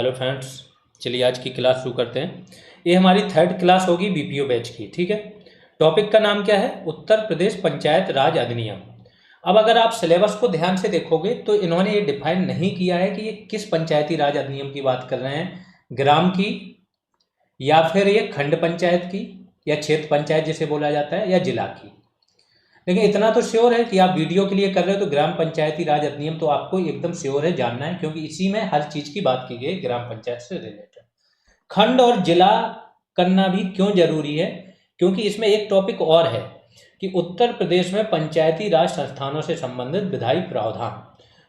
Hello friends, चलिए आज की क्लास शुरू करते हैं। ये हमारी थर्ड क्लास होगी बीपीओ बैच की। ठीक है, टॉपिक का नाम क्या है? उत्तर प्रदेश पंचायत राज अधिनियम। अब अगर आप सिलेबस को ध्यान से देखोगे तो इन्होंने ये डिफाइन नहीं किया है कि ये किस पंचायती राज अधिनियम की बात कर रहे हैं, ग्राम की या फिर ये खंड पंचायत की या क्षेत्र पंचायत जिसे बोला जाता है या जिला की। लेकिन इतना तो श्योर है कि आप वीडियो के लिए कर रहे हो तो ग्राम पंचायती राज अधिनियम तो आपको एकदम श्योर है, जानना है, क्योंकि इसी में हर चीज की बात की गई ग्राम पंचायत से रिलेटेड। खंड और जिला करना भी क्यों जरूरी है? क्योंकि इसमें एक टॉपिक और है कि उत्तर प्रदेश में पंचायती राज संस्थानों से संबंधित विधायी प्रावधान,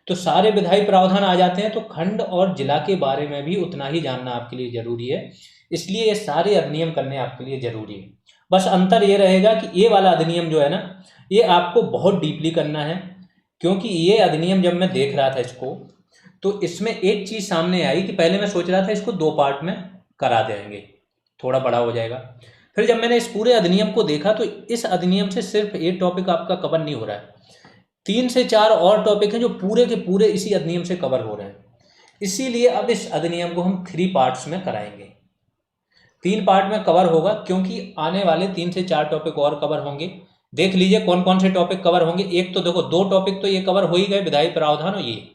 तो सारे विधायी प्रावधान आ जाते हैं। तो खंड और जिला के बारे में भी उतना ही जानना आपके लिए जरूरी है, इसलिए ये सारे अधिनियम करने आपके लिए जरूरी है। बस अंतर ये रहेगा कि ये वाला अधिनियम जो है ना, ये आपको बहुत डीपली करना है, क्योंकि ये अधिनियम जब मैं देख रहा था इसको तो इसमें एक चीज सामने आई कि पहले मैं सोच रहा था इसको दो पार्ट में करा देंगे, थोड़ा बड़ा हो जाएगा। फिर जब मैंने इस पूरे अधिनियम को देखा तो इस अधिनियम से सिर्फ ये टॉपिक आपका कवर नहीं हो रहा है, 3 से 4 और टॉपिक हैं जो पूरे के पूरे इसी अधिनियम से कवर हो रहे हैं। इसीलिए अब इस अधिनियम को हम 3 पार्ट्स में कराएंगे, 3 पार्ट में कवर होगा, क्योंकि आने वाले 3 से 4 टॉपिक और कवर होंगे। देख लीजिए कौन कौन से टॉपिक कवर होंगे। एक तो देखो, 2 टॉपिक तो ये कवर हो ही गए, विधायी प्रावधान और ये।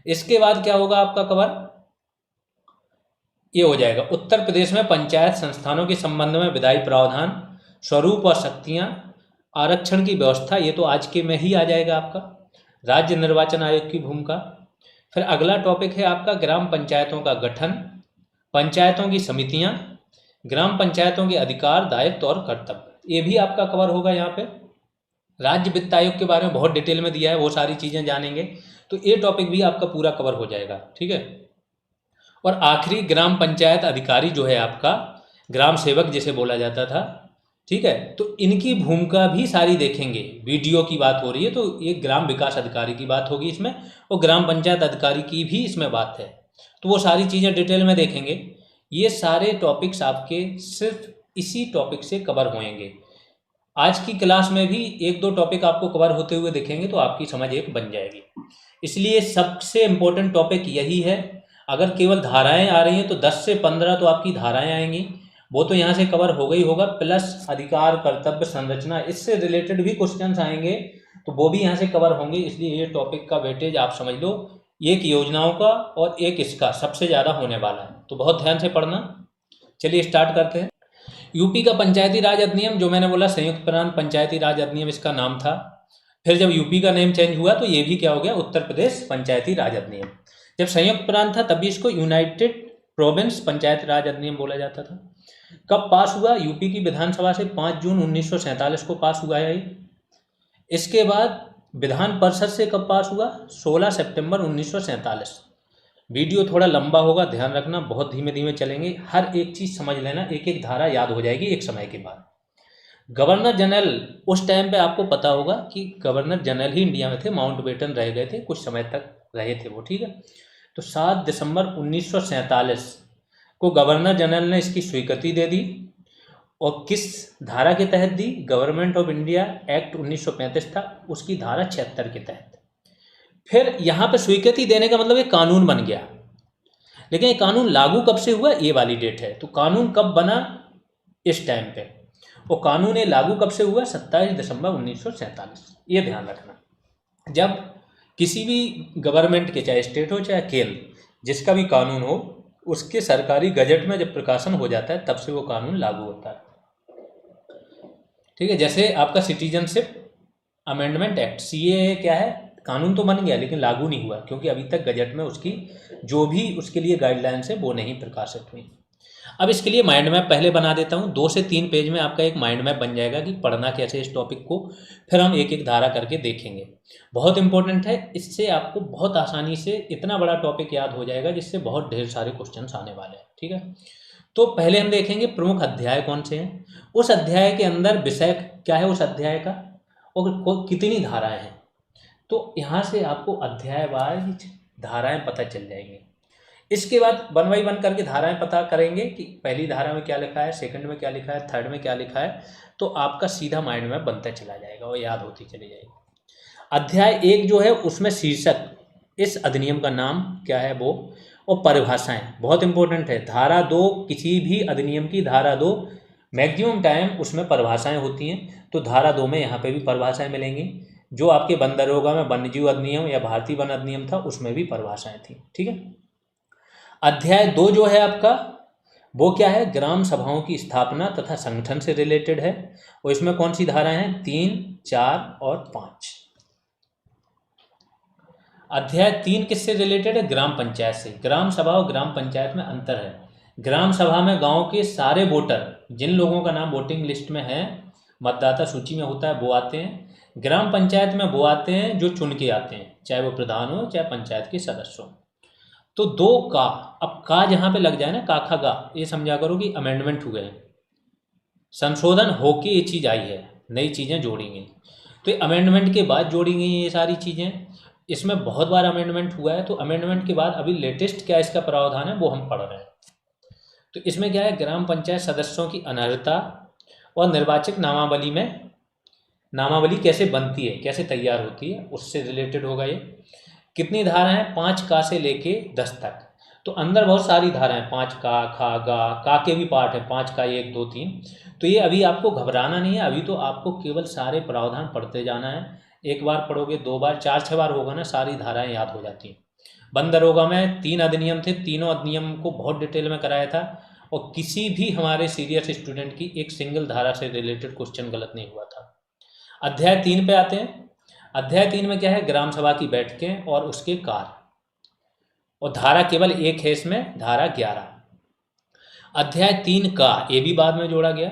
इसके बाद क्या होगा आपका कवर? ये हो जाएगा उत्तर प्रदेश में पंचायत संस्थानों के संबंध में विधायी प्रावधान, स्वरूप और शक्तियां, आरक्षण की व्यवस्था, ये तो आज के में ही आ जाएगा आपका। राज्य निर्वाचन आयोग की भूमिका। फिर अगला टॉपिक है आपका ग्राम पंचायतों का गठन, पंचायतों की समितियां, ग्राम पंचायतों के अधिकार, दायित्व और कर्तव्य, ये भी आपका कवर होगा। यहाँ पे राज्य वित्त आयोग के बारे में बहुत डिटेल में दिया है, वो सारी चीजें जानेंगे, तो ये टॉपिक भी आपका पूरा कवर हो जाएगा। ठीक है, और आखिरी ग्राम पंचायत अधिकारी जो है आपका, ग्राम सेवक जिसे बोला जाता था, ठीक है, तो इनकी भूमिका भी सारी देखेंगे। वीडियो की बात हो रही है तो ये ग्राम विकास अधिकारी की बात होगी इसमें, और ग्राम पंचायत अधिकारी की भी इसमें बात है, तो वो सारी चीजें डिटेल में देखेंगे। ये सारे टॉपिक्स आपके सिर्फ इसी टॉपिक से कवर होंगे। आज की क्लास में भी 1-2 टॉपिक आपको कवर होते हुए दिखेंगे तो आपकी समझ एक बन जाएगी। इसलिए सबसे इम्पोर्टेंट टॉपिक यही है। अगर केवल धाराएं आ रही हैं तो 10 से 15 तो आपकी धाराएं आएंगी, वो तो यहाँ से कवर होगा ही होगा, प्लस अधिकार, कर्तव्य, संरचना, इससे रिलेटेड भी क्वेश्चंस आएंगे तो वो भी यहाँ से कवर होंगे। इसलिए ये टॉपिक का वेटेज आप समझ लो, एक योजनाओं का और एक इसका सबसे ज़्यादा होने वाला है, तो बहुत ध्यान से पढ़ना। चलिए स्टार्ट करते हैं। यूपी का पंचायती राज अधिनियम, जो मैंने बोला संयुक्त प्रांत पंचायती राज अधिनियम इसका नाम था। फिर जब यूपी का नेम चेंज हुआ तो ये भी क्या हो गया, उत्तर प्रदेश पंचायती राज अधिनियम। जब संयुक्त प्रांत था तब भी इसको यूनाइटेड प्रोविंस पंचायत राज अधिनियम बोला जाता था। कब पास हुआ? यूपी की विधानसभा से 5 जून 1947 को पास हुआ है। इसके बाद विधान परिषद से कब पास हुआ? 16 सितंबर 1947। वीडियो थोड़ा लंबा होगा, ध्यान रखना, बहुत धीमे धीमे चलेंगे, हर एक चीज समझ लेना, एक एक धारा याद हो जाएगी एक समय के बाद। गवर्नर जनरल, उस टाइम पे आपको पता होगा कि गवर्नर जनरल ही इंडिया में थे, माउंटबेटन रह गए थे, कुछ समय तक रहे थे वो। ठीक है, तो 7 दिसंबर 1947 को गवर्नर जनरल ने इसकी स्वीकृति दे दी। और किस धारा के तहत दी? गवर्नमेंट ऑफ इंडिया एक्ट 1935 था, उसकी धारा 76 के तहत। फिर यहाँ पे स्वीकृति देने का मतलब एक कानून बन गया। लेकिन ये कानून लागू कब से हुआ, ये वाली डेट है। तो कानून कब बना? इस टाइम पे। और कानून ये लागू कब से हुआ? 27 दिसंबर 1947। ये ध्यान रखना। जब किसी भी गवर्नमेंट के, चाहे स्टेट हो चाहे केंद्र, जिसका भी कानून हो, उसके सरकारी गजट में जब प्रकाशन हो जाता है तब से वो कानून लागू होता है। ठीक है, जैसे आपका सिटीजनशिप अमेंडमेंट एक्ट, सीएए क्या है, कानून तो बन गया लेकिन लागू नहीं हुआ, क्योंकि अभी तक गजट में उसकी जो भी उसके लिए गाइडलाइंस है वो नहीं प्रकाशित हुई। अब इसके लिए माइंड मैप पहले बना देता हूँ। 2 से 3 पेज में आपका एक माइंड मैप बन जाएगा कि पढ़ना कैसे इस टॉपिक को। फिर हम एक एक धारा करके देखेंगे, बहुत इंपॉर्टेंट है। इससे आपको बहुत आसानी से इतना बड़ा टॉपिक याद हो जाएगा जिससे बहुत ढेर सारे क्वेश्चन आने वाले हैं। ठीक है, तो पहले हम देखेंगे प्रमुख अध्याय कौन से हैं, उस अध्याय के अंदर विषय क्या है उस अध्याय का, और कितनी धाराएं हैं। तो यहाँ से आपको अध्याय वाइज धाराएं पता चल जाएंगी। इसके बाद 1 बाई 1 करके धाराएं पता करेंगे कि पहली धारा में क्या लिखा है, सेकंड में क्या लिखा है, थर्ड में क्या लिखा है, तो आपका सीधा माइंड में बनता चला जाएगा और याद होती चली जाएगी। अध्याय 1 जो है उसमें शीर्षक, इस अधिनियम का नाम क्या है वो, और परिभाषाएं बहुत इंपॉर्टेंट है। धारा 2 किसी भी अधिनियम की धारा 2 मैक्सिमम टाइम उसमें परिभाषाएं होती हैं, तो धारा 2 में यहाँ पे भी परिभाषाएं मिलेंगी। जो आपके वन दरोगा में वन्यजीव अधिनियम या भारतीय वन अधिनियम था उसमें भी परिभाषाएं थी। ठीक है। अध्याय 2 जो है आपका वो क्या है, ग्राम सभाओं की स्थापना तथा संगठन से रिलेटेड है। और इसमें कौन सी धाराएं हैं, 3, 4 और 5। अध्याय 3 किससे रिलेटेड है, ग्राम पंचायत से। ग्राम सभा और ग्राम पंचायत में अंतर है। ग्राम सभा में गांव के सारे वोटर, जिन लोगों का नाम वोटिंग लिस्ट में है, मतदाता सूची में होता है, वो आते हैं। ग्राम पंचायत में वो आते हैं जो चुन के आते हैं, चाहे वो प्रधान हो चाहे पंचायत के सदस्य हो। तो 2 का, अब का जहाँ पे लग जाए ना, का खा गा, ये समझा करो कि अमेंडमेंट हुए हैं, संशोधन होके ये चीज़ आई है, नई चीज़ें जोड़ी गई। तो ये अमेंडमेंट के बाद जोड़ी गई ये सारी चीज़ें। इसमें बहुत बार अमेंडमेंट हुआ है, तो अमेंडमेंट के बाद अभी लेटेस्ट क्या इसका प्रावधान है वो हम पढ़ रहे हैं। तो इसमें क्या है, ग्राम पंचायत सदस्यों की अनर्हता और निर्वाचक नामावली में, नामावली कैसे बनती है, कैसे तैयार होती है, उससे रिलेटेड होगा ये। कितनी धाराएं हैं, 5 का से लेके 10 तक। तो अंदर बहुत सारी धाराएं, 5 का, खा गा, का के भी पार्ट है, 5 का 1 2 3। तो ये अभी आपको घबराना नहीं है, अभी तो आपको केवल सारे प्रावधान पढ़ते जाना है। एक बार पढ़ोगे, 2 बार, 4-6 बार होगा ना, सारी धाराएं याद हो जाती हैं। वन दरोगा में 3 अधिनियम थे, तीनों अधिनियम को बहुत डिटेल में कराया था, और किसी भी हमारे सीरियस स्टूडेंट की एक सिंगल धारा से रिलेटेड क्वेश्चन गलत नहीं हुआ था। अध्याय 3 पे आते हैं। अध्याय 3 में क्या है, ग्राम सभा की बैठकें और उसके कार्य, और धारा केवल एक है इसमें, धारा 11। अध्याय 3 का, ये भी बाद में जोड़ा गया,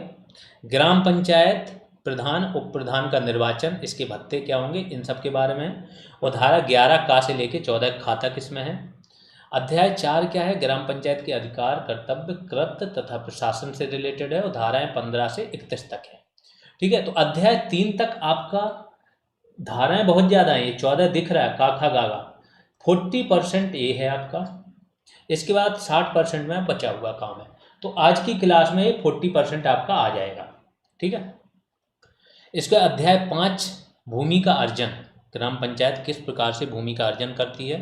ग्राम पंचायत प्रधान उप प्रधान का निर्वाचन, इसके भत्ते क्या होंगे, इन सब के बारे में। और धारा 11 का से लेके 14 खा तक इसमें है। अध्याय 4 क्या है, ग्राम पंचायत के अधिकार, कर्तव्य, कृत्य तथा प्रशासन से रिलेटेड है, और धाराएं 15 से 31 तक है। ठीक है। तो अध्याय 3 तक आपका धाराएं बहुत ज़्यादा हैं, ये 14 दिख रहा है, का खा गा गा, 40% ये है आपका। इसके बाद 60% में बचा हुआ काम है। तो आज की क्लास में ये 40% आपका आ जाएगा। ठीक है। इसका अध्याय 5, भूमि का अर्जन, ग्राम पंचायत किस प्रकार से भूमि का अर्जन करती है।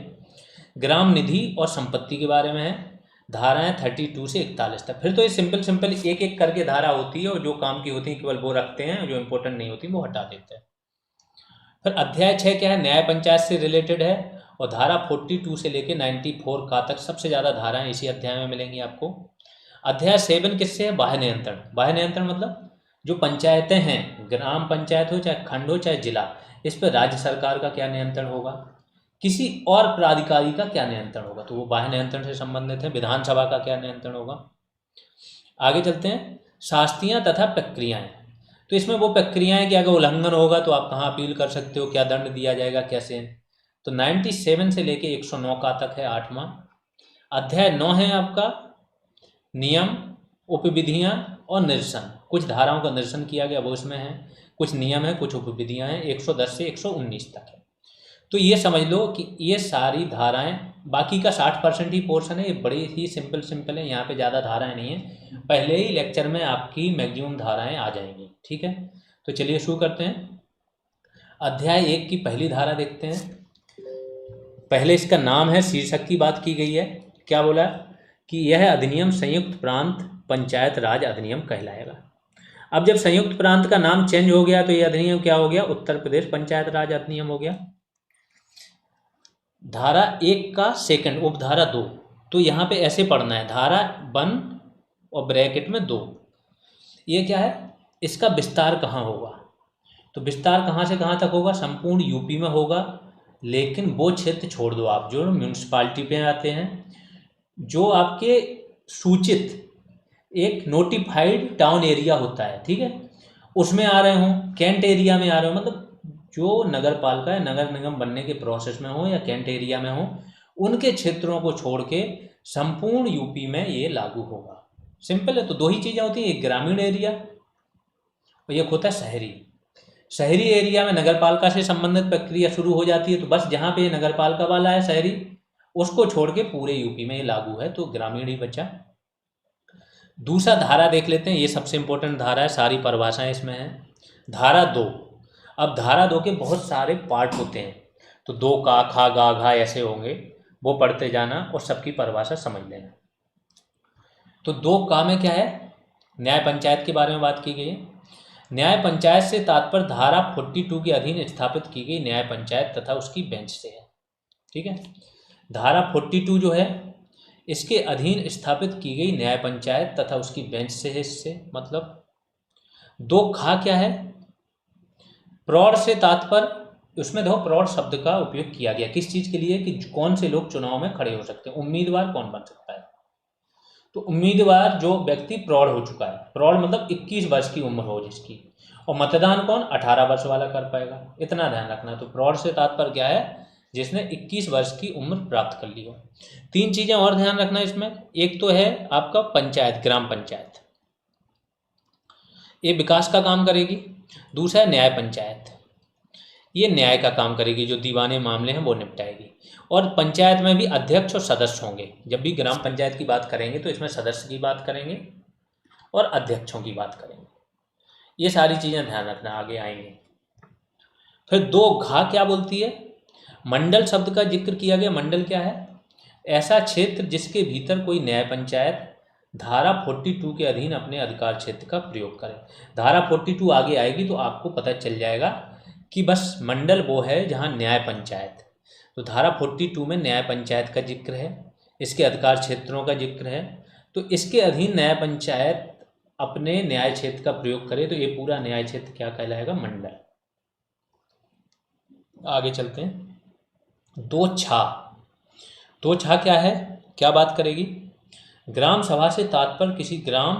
ग्राम निधि और संपत्ति के बारे में है, धाराएं 32 से 41 तक। फिर तो ये सिंपल एक एक करके धारा होती है, और जो काम की होती है केवल वो रखते हैं, जो इंपॉर्टेंट नहीं होती वो हटा देते हैं। फिर अध्याय 6 क्या है, न्याय पंचायत से रिलेटेड है, और धारा 42 से लेके 94 का तक सबसे ज़्यादा धाराएं इसी अध्याय में मिलेंगी आपको। अध्याय 7 किससे है, बाह्य नियंत्रण। बाह्य नियंत्रण मतलब जो पंचायतें हैं, ग्राम पंचायत हो चाहे खंड हो चाहे जिला, इस पर राज्य सरकार का क्या नियंत्रण होगा, किसी और प्राधिकारी का क्या नियंत्रण होगा, तो वो बाह्य नियंत्रण से संबंधित है। विधानसभा का क्या नियंत्रण होगा। आगे चलते हैं, शास्तियाँ तथा प्रक्रियाएं। तो इसमें वो प्रक्रियाएं कि अगर उल्लंघन होगा तो आप कहाँ अपील कर सकते हो, क्या दंड दिया जाएगा, कैसे। तो 97 से लेके 109 का तक है 8वां। अध्याय 9 है आपका नियम, उपविधियां और निरसन। कुछ धाराओं का निरसन किया गया वो इसमें है, कुछ नियम है, कुछ उपविधियां हैं, 110 से 119 तक है। तो ये समझ लो कि ये सारी धाराएं, बाकी का 60% ही पोर्शन है, ये बड़ी ही सिंपल है, यहाँ पे ज़्यादा धाराएं नहीं है। पहले ही लेक्चर में आपकी मैक्सिमम धाराएं आ जाएंगी। ठीक है। तो चलिए शुरू करते हैं। अध्याय 1 की पहली धारा देखते हैं। पहले इसका नाम है, शीर्षक की बात की गई है। क्या बोला कि यह अधिनियम संयुक्त प्रांत पंचायत राज अधिनियम कहलाएगा। अब जब संयुक्त प्रांत का नाम चेंज हो गया तो यह अधिनियम क्या हो गया, उत्तर प्रदेश पंचायत राज अधिनियम हो गया। धारा 1 का सेकंड उपधारा 2, तो यहाँ पे ऐसे पढ़ना है, धारा 1 और ब्रैकेट में 2। ये क्या है, इसका विस्तार कहाँ होगा, तो विस्तार कहाँ से कहाँ तक होगा, संपूर्ण यूपी में होगा। लेकिन वो क्षेत्र छोड़ दो आप जो म्यूनिसिपालिटी पे आते हैं, जो आपके सूचित एक नोटिफाइड टाउन एरिया होता है, ठीक है, उसमें आ रहे हों, कैंट एरिया में आ रहे हो, मतलब जो नगर पालिका या नगर निगम बनने के प्रोसेस में हो या कैंट एरिया में हो, उनके क्षेत्रों को छोड़ के संपूर्ण यूपी में ये लागू होगा। सिंपल है। तो 2 ही चीज़ें होती हैं, एक ग्रामीण एरिया और एक होता है शहरी। शहरी एरिया में नगर पालिका से संबंधित प्रक्रिया शुरू हो जाती है, तो बस जहाँ पे नगर पालिका वाला है शहरी, उसको छोड़ के पूरे यूपी में ये लागू है, तो ग्रामीण ही बचा। दूसरा धारा देख लेते हैं, ये सबसे इंपॉर्टेंट धारा है, सारी परिभाषाएं इसमें हैं। धारा 2। अब धारा 2 के बहुत सारे पार्ट होते हैं, तो 2 का, खा, गा, घा ऐसे होंगे। वो पढ़ते जाना और सबकी परिभाषा समझ लेना। तो 2 में क्या है, न्याय पंचायत के बारे में बात की गई है। न्याय पंचायत से तात्पर्य धारा 42 के अधीन स्थापित की गई न्याय पंचायत तथा उसकी बेंच से है। ठीक है, धारा 42 जो है इसके अधीन स्थापित की गई न्याय पंचायत तथा उसकी बेंच से है। इससे मतलब 2 क्या है, प्रौढ़ से तात्पर्य, उसमें देखो प्रौढ़ शब्द का उपयोग किया गया किस चीज के लिए, कि कौन से लोग चुनाव में खड़े हो सकते हैं, उम्मीदवार कौन बन सकता है। तो उम्मीदवार जो व्यक्ति प्रौढ़ हो चुका है, प्रौढ़ मतलब 21 वर्ष की उम्र हो जिसकी, और मतदान कौन 18 वर्ष वाला कर पाएगा, इतना ध्यान रखना। तो प्रौढ़ से तात्पर्य क्या है, जिसने 21 वर्ष की उम्र प्राप्त कर ली हो। 3 चीजें और ध्यान रखना इसमें, एक तो है आपका पंचायत, ग्राम पंचायत, ये विकास का काम करेगी। दूसरा है न्याय पंचायत, ये न्याय का काम करेगी, जो दीवाने मामले हैं वो निपटाएगी। और पंचायत में भी अध्यक्ष और सदस्य होंगे। जब भी ग्राम पंचायत की बात करेंगे तो इसमें सदस्य की बात करेंगे और अध्यक्षों की बात करेंगे। ये सारी चीज़ें ध्यान रखना, आगे आएंगे। फिर 2 क्या बोलती है, मंडल शब्द का जिक्र किया गया। मंडल क्या है, ऐसा क्षेत्र जिसके भीतर कोई न्याय पंचायत धारा 42 के अधीन अपने अधिकार क्षेत्र का प्रयोग करे। धारा 42 आगे आएगी तो आपको पता चल जाएगा कि बस मंडल वो है जहाँ न्याय पंचायत। तो धारा 42 में न्याय पंचायत का जिक्र है, इसके अधिकार क्षेत्रों का जिक्र है। तो इसके अधीन न्याय पंचायत अपने न्याय क्षेत्र का प्रयोग करे तो ये पूरा न्याय क्षेत्र क्या कहलाएगा, मंडल। आगे चलते हैं। 2 क्या है, क्या बात करेगी, ग्राम सभा से तात्पर्य किसी ग्राम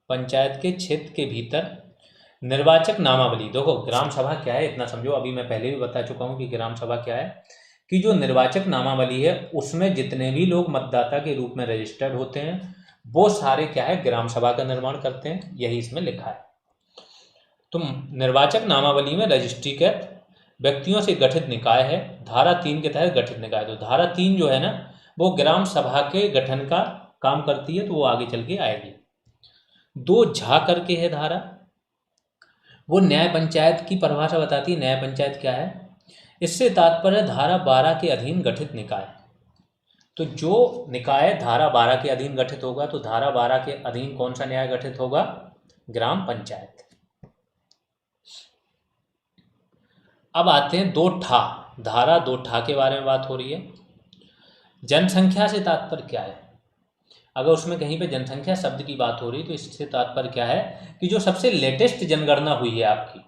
पंचायत के क्षेत्र के भीतर निर्वाचक नामावली। देखो ग्राम सभा क्या है इतना समझो, अभी मैं पहले भी बता चुका हूँ कि ग्राम सभा क्या है, कि जो निर्वाचक नामावली है उसमें जितने भी लोग मतदाता के रूप में रजिस्टर्ड होते हैं वो सारे क्या है, ग्राम सभा का निर्माण करते हैं, यही इसमें लिखा है। तो निर्वाचक नामावली में रजिस्ट्रीकृत व्यक्तियों से गठित निकाय है, धारा 3 के तहत गठित निकाय। तो धारा 3 जो है ना वो ग्राम सभा के गठन का काम करती है, तो वो आगे चल के आएगी। 2 करके है धारा, वो न्याय पंचायत की परिभाषा बताती है। न्याय पंचायत क्या है, इससे तात्पर्य धारा 12 के अधीन गठित निकाय। तो जो निकाय धारा 12 के अधीन गठित होगा, तो धारा 12 के अधीन कौन सा न्याय गठित होगा, ग्राम पंचायत। अब आते हैं 2 धारा 2 के बारे में बात हो रही है। जनसंख्या से तात्पर्य क्या है, अगर उसमें कहीं पे जनसंख्या शब्द की बात हो रही तो इससे तात्पर्य क्या है कि जो सबसे लेटेस्ट जनगणना हुई है आपकी,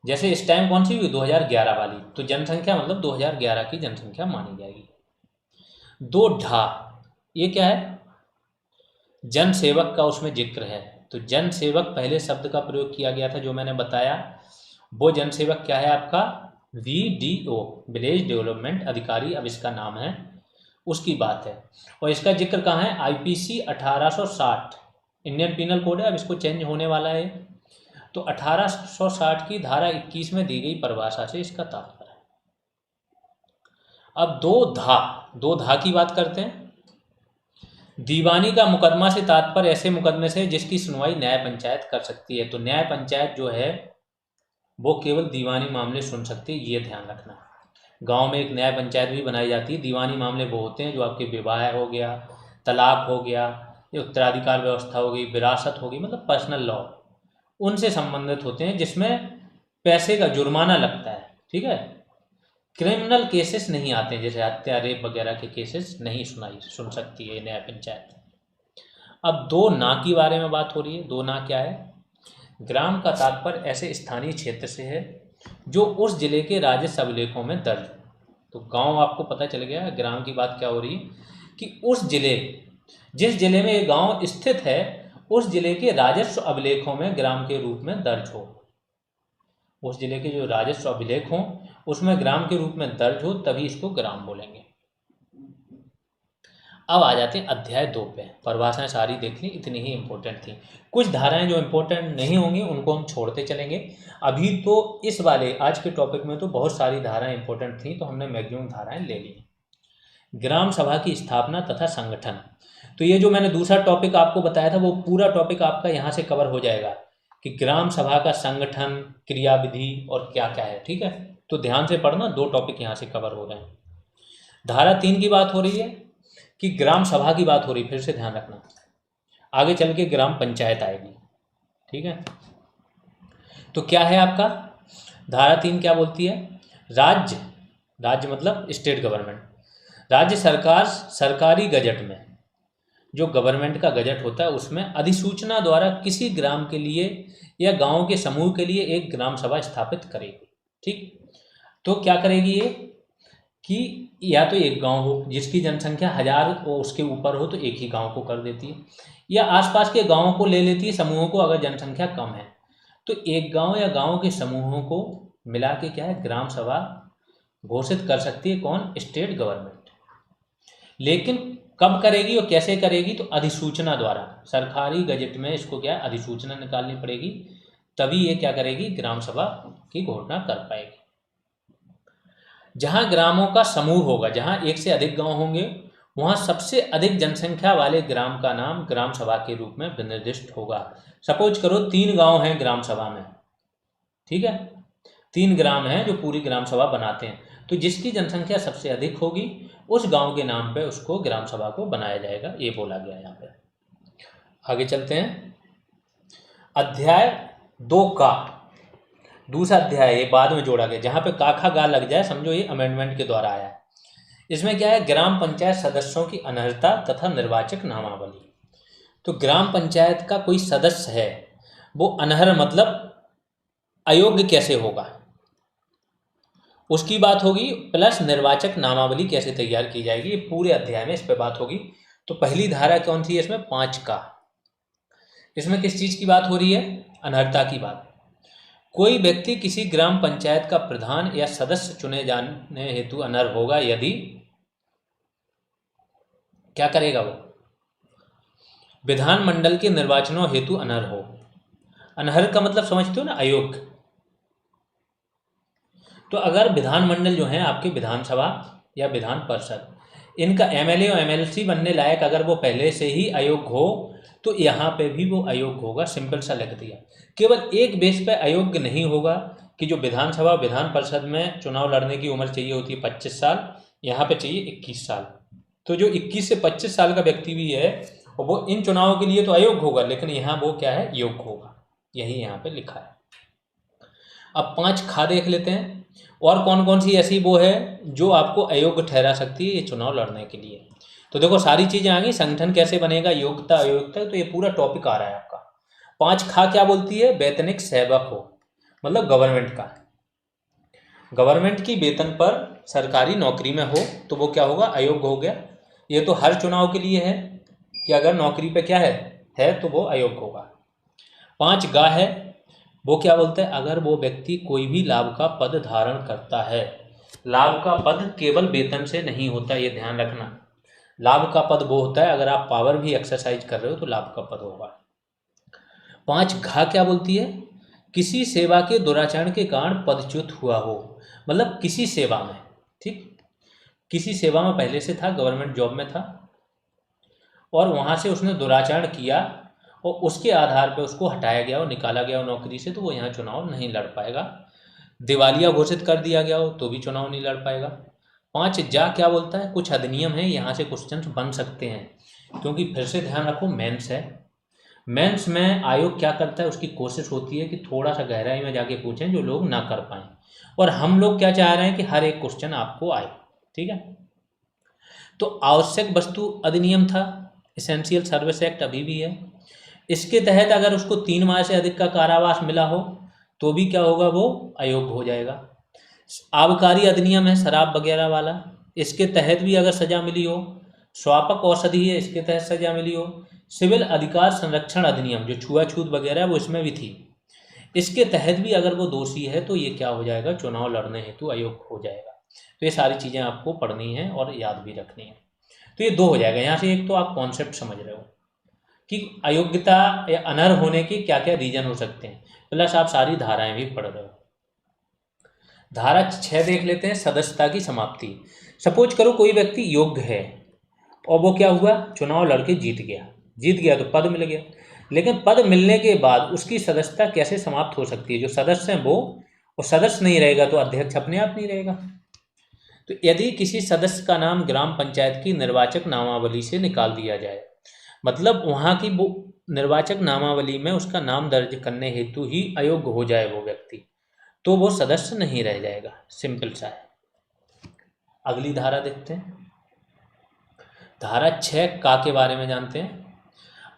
जैसे इस टाइम कौन सी हुई 2011 वाली, तो जनसंख्या मतलब 2011 की जनसंख्या मानी जाएगी। 2 ये क्या है, जन सेवक का उसमें जिक्र है। तो जन सेवक पहले शब्द का प्रयोग किया गया था जो मैंने बताया, वो जन सेवक क्या है आपका, VDO, विलेज डेवलपमेंट अधिकारी, अब इसका नाम है, उसकी बात है। और इसका जिक्र कहाँ है, IPC 1860 इंडियन पिनल कोड है, अब इसको चेंज होने वाला है। तो 1860 की धारा 21 में दी गई परिभाषा से इसका तात्पर्य है। अब 2 की बात करते हैं। दीवानी का मुकदमा से तात्पर्य ऐसे मुकदमे से जिसकी सुनवाई न्याय पंचायत कर सकती है। तो न्याय पंचायत जो है वो केवल दीवानी मामले सुन सकती है, ये ध्यान रखना। गांव में एक न्याय पंचायत भी बनाई जाती है। दीवानी मामले वो होते हैं जो आपके विवाह हो गया, तलाक हो गया, उत्तराधिकार व्यवस्था हो गई, विरासत हो गई, मतलब पर्सनल लॉ, उनसे संबंधित होते हैं जिसमें पैसे का जुर्माना लगता है। ठीक है, क्रिमिनल केसेस नहीं आते हैं, जैसे हत्या, रेप वगैरह के केसेस नहीं सुन सकती है न्याय पंचायत। अब 2 के बारे में बात हो रही है। 2 क्या है, ग्राम का तात्पर्य ऐसे स्थानीय क्षेत्र से है जो उस जिले के राजस्व अभिलेखों में दर्ज। तो गांव आपको पता चल गया, ग्राम की बात क्या हो रही है कि उस जिले, जिस जिले में ये गांव स्थित है उस जिले के राजस्व अभिलेखों में ग्राम के रूप में दर्ज हो। उस जिले के जो राजस्व अभिलेख हों उसमें ग्राम के रूप में दर्ज हो, तभी इसको ग्राम बोलेंगे। अब आ जाते हैं अध्याय 2 पे। परिभाषाएं सारी देख ली, इतनी ही इंपॉर्टेंट थी। कुछ धाराएं जो इंपॉर्टेंट नहीं होंगी उनको हम छोड़ते चलेंगे। अभी तो इस वाले आज के टॉपिक में तो बहुत सारी धाराएं इंपॉर्टेंट थी, तो हमने मैक्सिमम धाराएं ले ली। ग्राम सभा की स्थापना तथा संगठन, तो ये जो मैंने दूसरा टॉपिक आपको बताया था वो पूरा टॉपिक आपका यहाँ से कवर हो जाएगा कि ग्राम सभा का संगठन, क्रियाविधि और क्या क्या है। ठीक है, तो ध्यान से पढ़ना, 2 टॉपिक यहाँ से कवर हो रहे हैं। धारा 3 की बात हो रही है कि ग्राम सभा की बात हो रही है, फिर से ध्यान रखना, आगे चल के ग्राम पंचायत आएगी, ठीक है। तो क्या है आपका धारा 3 क्या बोलती है? राज्य, राज्य मतलब स्टेट गवर्नमेंट, राज्य सरकार सरकारी गजट में, जो गवर्नमेंट का गजट होता है उसमें अधिसूचना द्वारा किसी ग्राम के लिए या गांव के समूह के लिए एक ग्राम सभा स्थापित करेगी, ठीक। तो क्या करेगी ये कि या तो एक गांव हो जिसकी जनसंख्या 1000 उसके ऊपर हो तो एक ही गांव को कर देती है, या आसपास के गांवों को ले लेती है समूहों को अगर जनसंख्या कम है, तो एक गांव या गांव के समूहों को मिला के क्या है ग्राम सभा घोषित कर सकती है कौन? State government. लेकिन कब करेगी और कैसे करेगी? तो अधिसूचना द्वारा, सरकारी गजट में इसको क्या है अधिसूचना निकालनी पड़ेगी, तभी ये क्या करेगी ग्राम सभा की घोषणा कर पाएगी। जहां ग्रामों का समूह होगा, जहां एक से अधिक गांव होंगे, वहां सबसे अधिक जनसंख्या वाले ग्राम का नाम ग्राम सभा के रूप में निर्दिष्ट होगा। सपोज करो 3 गांव हैं ग्राम सभा में, ठीक है, 3 ग्राम हैं जो पूरी ग्राम सभा बनाते हैं, तो जिसकी जनसंख्या सबसे अधिक होगी उस गांव के नाम पे उसको ग्राम सभा को बनाया जाएगा, ये बोला गया यहाँ पे। आगे चलते हैं, अध्याय 2 का दूसरा अध्याय, ये बाद में जोड़ा गया, जहाँ पे काखा गा लग जाए समझो ये अमेंडमेंट के द्वारा आया है। इसमें क्या है? ग्राम पंचायत सदस्यों की अनर्हता तथा निर्वाचक नामावली। तो ग्राम पंचायत का कोई सदस्य है वो अनर्ह मतलब अयोग्य कैसे होगा उसकी बात होगी, प्लस निर्वाचक नामावली कैसे तैयार की जाएगी, ये पूरे अध्याय में इस पर बात होगी। तो पहली धारा कौन सी है इसमें? 5 का। इसमें किस चीज की बात हो रही है? अनर्हता की बात। कोई व्यक्ति किसी ग्राम पंचायत का प्रधान या सदस्य चुने जाने हेतु अनर्ह होगा यदि क्या करेगा? वो विधानमंडल के निर्वाचनों हेतु अनर्ह हो। अनर्ह का मतलब समझते हो ना? अयोग्य। तो अगर विधानमंडल जो है आपके विधानसभा या विधान परिषद, इनका एमएलए और एमएलसी बनने लायक अगर वो पहले से ही अयोग्य हो तो यहाँ पे भी वो अयोग्य होगा, सिंपल सा लिख दिया। केवल एक बेस पे अयोग्य नहीं होगा कि जो विधानसभा विधान परिषद में चुनाव लड़ने की उम्र चाहिए होती है 25 साल, यहाँ पे चाहिए 21 साल। तो जो 21 से 25 साल का व्यक्ति भी है वो इन चुनावों के लिए तो अयोग्य होगा, लेकिन यहाँ वो क्या है? योग्य होगा, यही यहाँ पे लिखा है। अब 5 खा देख लेते हैं, और कौन कौन सी ऐसी वो है जो आपको अयोग्य ठहरा सकती है ये चुनाव लड़ने के लिए। तो देखो सारी चीजें आ गई, संगठन कैसे बनेगा, योग्यता अयोग्यता, तो ये पूरा टॉपिक आ रहा है आपका। 5 खा क्या बोलती है? वैतनिक सेवक हो, मतलब गवर्नमेंट का, गवर्नमेंट की वेतन पर सरकारी नौकरी में हो तो वो क्या होगा? अयोग्य हो गया। ये तो हर चुनाव के लिए है कि अगर नौकरी पे क्या है तो वो अयोग्य होगा। 5 गा है, वो क्या बोलते हैं? अगर वो व्यक्ति कोई भी लाभ का पद धारण करता है, लाभ का पद केवल वेतन से नहीं होता, ये ध्यान रखना। लाभ का पद वो होता है अगर आप पावर भी एक्सरसाइज कर रहे हो तो लाभ का पद होगा। 5 घा क्या बोलती है? किसी सेवा के दुराचरण के कारण पदच्युत हुआ हो, मतलब किसी सेवा में, ठीक, किसी सेवा में पहले से था, गवर्नमेंट जॉब में था और वहां से उसने दुराचरण किया और उसके आधार पर उसको हटाया गया और निकाला गया नौकरी से, तो वो यहाँ चुनाव नहीं लड़ पाएगा। दिवालिया घोषित कर दिया गया हो तो भी चुनाव नहीं लड़ पाएगा। 5 जा क्या बोलता है? कुछ अधिनियम है, यहाँ से क्वेश्चन बन सकते हैं, क्योंकि फिर से ध्यान रखो मेंस है। मेंस में आयोग क्या करता है, उसकी कोशिश होती है कि थोड़ा सा गहराई में जाके पूछें जो लोग ना कर पाए, और हम लोग क्या चाह रहे हैं कि हर एक क्वेश्चन आपको आए, ठीक है। तो आवश्यक वस्तु अधिनियम था, एसेंशियल सर्विस एक्ट अभी भी है, इसके तहत अगर उसको 3 माह से अधिक का कारावास मिला हो तो भी क्या होगा? वो अयोग्य हो जाएगा। आबकारी अधिनियम है शराब वगैरह वाला, इसके तहत भी अगर सजा मिली हो। स्वापक औषधि है, इसके तहत सजा मिली हो। सिविल अधिकार संरक्षण अधिनियम जो छुआछूत वगैरह है वो इसमें भी थी, इसके तहत भी अगर वो दोषी है तो ये क्या हो जाएगा? चुनाव लड़ने हेतु अयोग्य हो जाएगा। तो ये सारी चीज़ें आपको पढ़नी है और याद भी रखनी है। तो ये 2 हो जाएगा यहाँ से। एक तो आप कॉन्सेप्ट समझ रहे हो कि अयोग्यता या अनर्ह होने के क्या क्या रीजन हो सकते हैं, प्लस आप सारी धाराएं भी पढ़ रहे हो। धारा 6 देख लेते हैं, सदस्यता की समाप्ति। सपोज करो कोई व्यक्ति योग्य है और वो क्या हुआ? चुनाव लड़के जीत गया तो पद मिल गया, लेकिन पद मिलने के बाद उसकी सदस्यता कैसे समाप्त हो सकती है? जो सदस्य हैं वो, और सदस्य नहीं रहेगा तो अध्यक्ष अपने आप नहीं रहेगा। तो यदि किसी सदस्य का नाम ग्राम पंचायत की निर्वाचक नामावली से निकाल दिया जाए, मतलब वहाँ की वो निर्वाचक नामावली में उसका नाम दर्ज करने हेतु ही अयोग्य हो जाए वो व्यक्ति, तो वो सदस्य नहीं रह जाएगा। सिंपल सा है। अगली धारा देखते हैं, धारा 6 का के बारे में जानते हैं।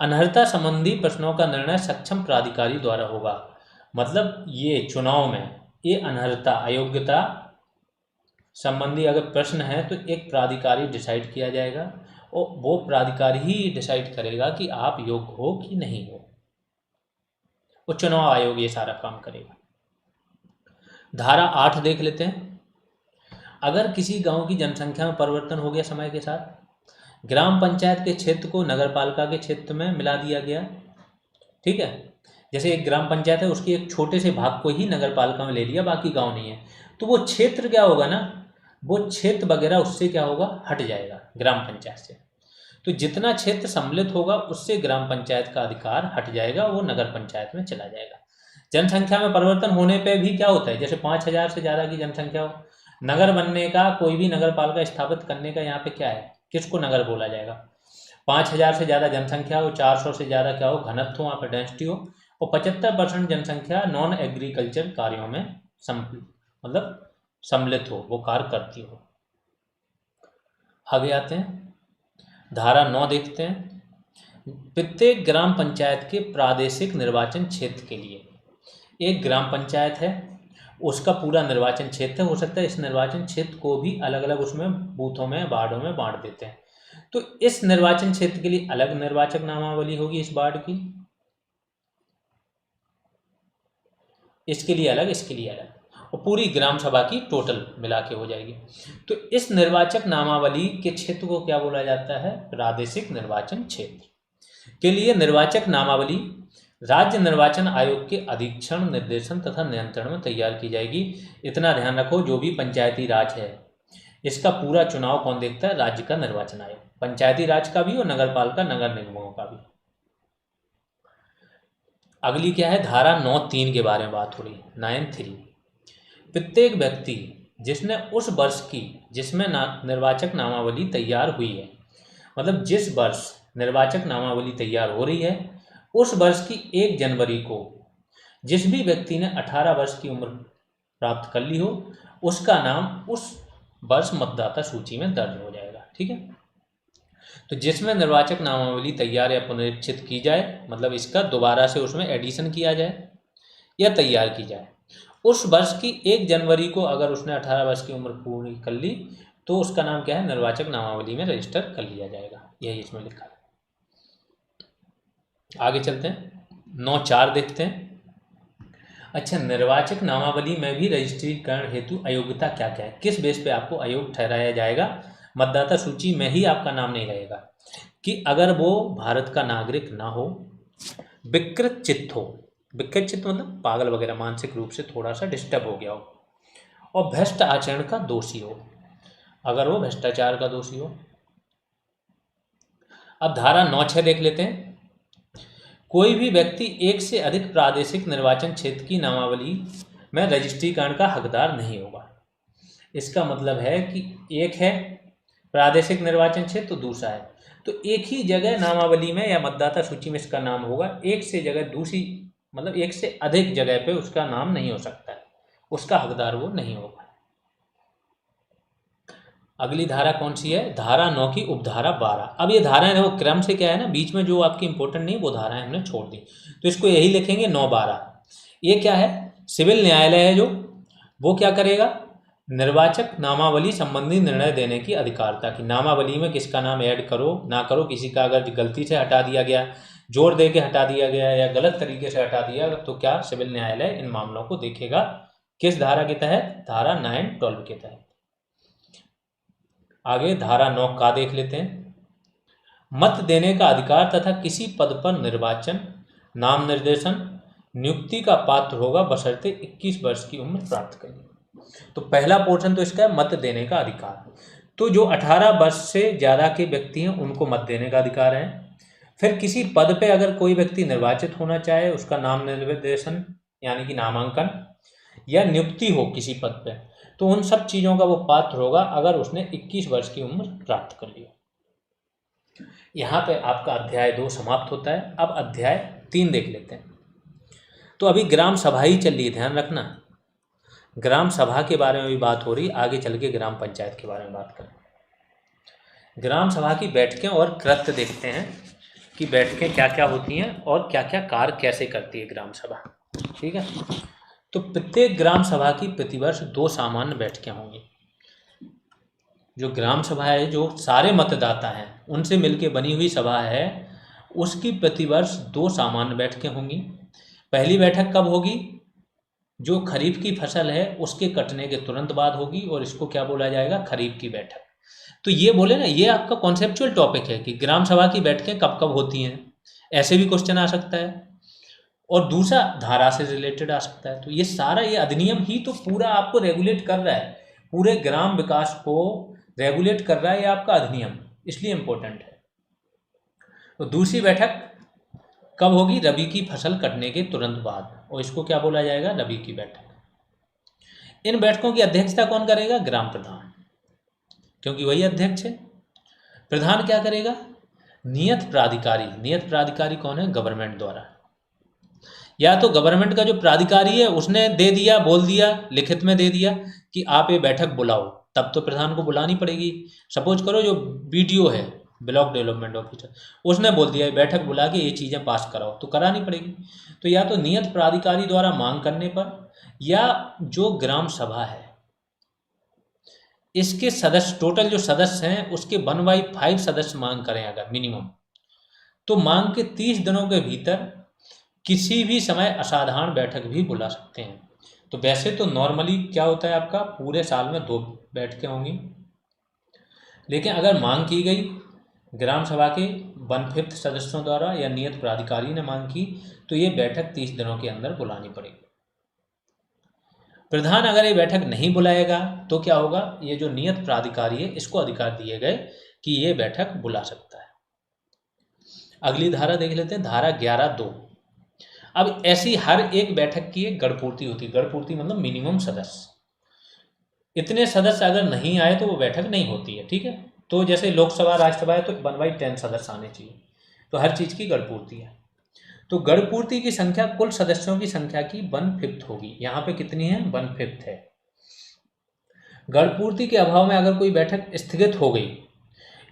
अनर्हता संबंधी प्रश्नों का निर्णय सक्षम प्राधिकारी द्वारा होगा। मतलब ये चुनाव में ये अनर्हता अयोग्यता संबंधी अगर प्रश्न है तो एक प्राधिकारी डिसाइड किया जाएगा और वो प्राधिकारी ही डिसाइड करेगा कि आप योग्य हो कि नहीं हो। वो चुनाव आयोग ये सारा काम करेगा। धारा 8 देख लेते हैं। अगर किसी गांव की जनसंख्या में परिवर्तन हो गया समय के साथ, ग्राम पंचायत के क्षेत्र को नगरपालिका के क्षेत्र में मिला दिया गया, ठीक है। जैसे एक ग्राम पंचायत है, उसके एक छोटे से भाग को ही नगरपालिका में ले लिया, बाकी गांव नहीं है, तो वो क्षेत्र क्या होगा ना, वो क्षेत्र वगैरह उससे क्या होगा, हट जाएगा ग्राम पंचायत से। तो जितना क्षेत्र सम्मिलित होगा उससे ग्राम पंचायत का अधिकार हट जाएगा, वो नगर पंचायत में चला जाएगा। जनसंख्या में परिवर्तन होने पे भी क्या होता है, जैसे 5000 से ज़्यादा की जनसंख्या हो, नगर बनने का, कोई भी नगर पालिका स्थापित करने का यहाँ पे क्या है, किसको नगर बोला जाएगा। 5000 से ज़्यादा जनसंख्या हो, 400 से ज़्यादा क्या हो, घनत्व हो, वहाँ पर डेंसिटी हो, और 75% जनसंख्या नॉन एग्रीकल्चर कार्यों में मतलब सम्मिलित हो, वो कार्य करती हो। आगे आते हैं, धारा 9 देखते हैं। प्रत्येक ग्राम पंचायत के प्रादेशिक निर्वाचन क्षेत्र के लिए, एक ग्राम पंचायत है, उसका पूरा निर्वाचन क्षेत्र हो सकता है, इस निर्वाचन क्षेत्र को भी अलग अलग उसमें बूथों में, वार्डों में बांट देते हैं। तो इस निर्वाचन क्षेत्र के लिए अलग निर्वाचक नामावली होगी, इस वार्ड की, इसके लिए अलग, इसके लिए अलग, और पूरी ग्राम सभा की टोटल मिला के हो जाएगी। तो इस निर्वाचक नामावली के क्षेत्र को क्या बोला जाता है, प्रादेशिक निर्वाचन क्षेत्र। के लिए निर्वाचक नामावली राज्य निर्वाचन आयोग के अधीक्षण, निर्देशन तथा नियंत्रण में तैयार की जाएगी। इतना ध्यान रखो, जो भी पंचायती राज है इसका पूरा चुनाव कौन देखता है, राज्य का निर्वाचन आयोग, पंचायती राज का भी और नगर पालिका नगर निगमों का भी। अगली क्या है, धारा 9(3) के बारे में बात हो रही है, 9(3). प्रत्येक व्यक्ति जिसने उस वर्ष की जिसमें निर्वाचक नामावली तैयार हुई है, मतलब जिस वर्ष निर्वाचक नामावली तैयार हो रही है, उस वर्ष की 1 जनवरी को जिस भी व्यक्ति ने 18 वर्ष की उम्र प्राप्त कर ली हो, उसका नाम उस वर्ष मतदाता सूची में दर्ज हो जाएगा, ठीक है। तो जिसमें निर्वाचक नामावली तैयार या पुनरीक्षित की जाए, मतलब इसका दोबारा से उसमें एडिशन किया जाए या तैयार की जाए, उस वर्ष की 1 जनवरी को अगर उसने 18 वर्ष की उम्र पूरी कर ली तो उसका नाम क्या है, निर्वाचक नामावली में रजिस्टर कर लिया जाएगा, यही इसमें लिखा है। आगे चलते हैं, 9(4) देखते हैं। अच्छा, निर्वाचक नामावली में भी रजिस्ट्रीकरण हेतु अयोग्यता क्या क्या है, किस बेस पे आपको अयोग्य ठहराया जाएगा, मतदाता सूची में ही आपका नाम नहीं रहेगा, कि अगर वो भारत का नागरिक ना हो, विकृत चित्त हो, विकृत चित्त मतलब पागल वगैरह, मानसिक रूप से थोड़ा सा डिस्टर्ब हो गया हो, और भ्रष्ट आचरण का दोषी हो, अगर वो भ्रष्टाचार का दोषी हो। अब धारा 9(6) देख लेते हैं। कोई भी व्यक्ति एक से अधिक प्रादेशिक निर्वाचन क्षेत्र की नामावली में रजिस्ट्रीकरण का हकदार नहीं होगा। इसका मतलब है कि एक है प्रादेशिक निर्वाचन क्षेत्र तो दूसरा है, तो एक ही जगह नामावली में या मतदाता सूची में इसका नाम होगा, एक से जगह दूसरी मतलब एक से अधिक जगह पे उसका नाम नहीं हो सकता है, उसका हकदार वो नहीं होगा। अगली धारा कौन सी है, धारा 9 की उपधारा 12। अब ये धाराएं वो क्रम से क्या है ना, बीच में जो आपकी इंपॉर्टेंट नहीं वो धाराएं हमने छोड़ दी, तो इसको यही लिखेंगे 9(12). ये क्या है, सिविल न्यायालय है जो, वो क्या करेगा, निर्वाचक नामावली संबंधी निर्णय देने की अधिकारिता की, नामावली में किसका नाम ऐड करो ना करो, किसी का अगर गलती से हटा दिया गया, जोर दे के हटा दिया गया या गलत तरीके से हटा दिया, तो क्या सिविल न्यायालय इन मामलों को देखेगा, किस धारा के तहत, धारा 9(12) के तहत। आगे धारा 9 का देख लेते हैं। मत देने का अधिकार तथा किसी पद पर निर्वाचन, नाम निर्देशन, नियुक्ति का पात्र होगा बशर्ते 21 वर्ष की उम्र प्राप्त करें। तो पहला पोर्शन तो इसका है मत देने का अधिकार, तो जो 18 वर्ष से ज़्यादा के व्यक्ति हैं उनको मत देने का अधिकार है। फिर किसी पद पे अगर कोई व्यक्ति निर्वाचित होना चाहे, उसका नाम निर्देशन यानी कि नामांकन या नियुक्ति हो किसी पद पे, तो उन सब चीज़ों का वो पात्र होगा अगर उसने 21 वर्ष की उम्र प्राप्त कर लिया। यहाँ पे आपका अध्याय 2 समाप्त होता है। अब अध्याय 3 देख लेते हैं। तो अभी ग्राम सभा ही चल रही है, ध्यान रखना, ग्राम सभा के बारे में भी बात हो रही, आगे चल के ग्राम पंचायत के बारे में बात करें। ग्राम सभा की बैठकें और कृत्य देखते हैं कि बैठकें क्या क्या होती हैं और क्या क्या कार्य कैसे करती है ग्राम सभा। ठीक है, तो प्रत्येक ग्राम सभा की प्रतिवर्ष 2 सामान्य बैठकें होंगी। जो ग्राम सभा है, जो सारे मतदाता हैं उनसे मिलकर बनी हुई सभा है, उसकी प्रतिवर्ष 2 सामान्य बैठकें होंगी। पहली बैठक कब होगी? जो खरीफ की फसल है उसके कटने के तुरंत बाद होगी, और इसको क्या बोला जाएगा? खरीफ की बैठक। तो ये बोले ना, ये आपका कॉन्सेप्चुअल टॉपिक है कि ग्राम सभा की बैठकें कब कब होती हैं, ऐसे भी क्वेश्चन आ सकता है। और दूसरा धारा से रिलेटेड आ सकता है। तो ये सारा, ये अधिनियम ही तो पूरा आपको रेगुलेट कर रहा है, पूरे ग्राम विकास को रेगुलेट कर रहा है ये आपका अधिनियम, इसलिए इम्पोर्टेंट है। तो दूसरी बैठक कब होगी? रबी की फसल कटने के तुरंत बाद, और इसको क्या बोला जाएगा? रबी की बैठक। इन बैठकों की अध्यक्षता कौन करेगा? ग्राम प्रधान, क्योंकि वही अध्यक्ष है। प्रधान क्या करेगा? नियत प्राधिकारी। नियत प्राधिकारी कौन है? गवर्नमेंट द्वारा, या तो गवर्नमेंट का जो प्राधिकारी है उसने दे दिया, बोल दिया, लिखित में दे दिया कि आप ये बैठक बुलाओ, तब तो प्रधान को बुलानी पड़ेगी। सपोज करो जो बीडीओ है, ब्लॉक डेवलपमेंट ऑफिसर, उसने बोल दिया ये बैठक बुला के ये चीज़ें पास कराओ, तो करानी पड़ेगी। तो या तो नियत प्राधिकारी द्वारा मांग करने पर, या जो ग्राम सभा है इसके सदस्य, टोटल जो सदस्य हैं उसके 1/5 सदस्य मांग करें अगर मिनिमम, तो मांग के 30 दिनों के भीतर किसी भी समय असाधारण बैठक भी बुला सकते हैं। तो वैसे तो नॉर्मली क्या होता है आपका, पूरे साल में 2 बैठकें होंगी, लेकिन अगर मांग की गई ग्राम सभा के 1/5 सदस्यों द्वारा या नियत प्राधिकारी ने मांग की, तो ये बैठक 30 दिनों के अंदर बुलानी पड़ेगी। प्रधान अगर ये बैठक नहीं बुलाएगा तो क्या होगा? ये जो नियत प्राधिकारी है इसको अधिकार दिए गए कि ये बैठक बुला सकता है। अगली धारा देख लेते हैं, धारा 11(2). अब ऐसी हर एक बैठक की एक गढ़पूर्ति होती है। गढ़पूर्ति मतलब मिनिमम सदस्य, इतने सदस्य अगर नहीं आए तो वो बैठक नहीं होती है। ठीक है, तो जैसे लोकसभा राज्यसभा है तो 1/10 सदस्य आने चाहिए, तो हर चीज़ की गढ़पूर्ति है। तो गढ़पूर्ति की संख्या कुल सदस्यों की संख्या की 1/5 होगी। यहाँ पे कितनी है? 1/5 है। गढ़पूर्ति के अभाव में अगर कोई बैठक स्थगित हो गई,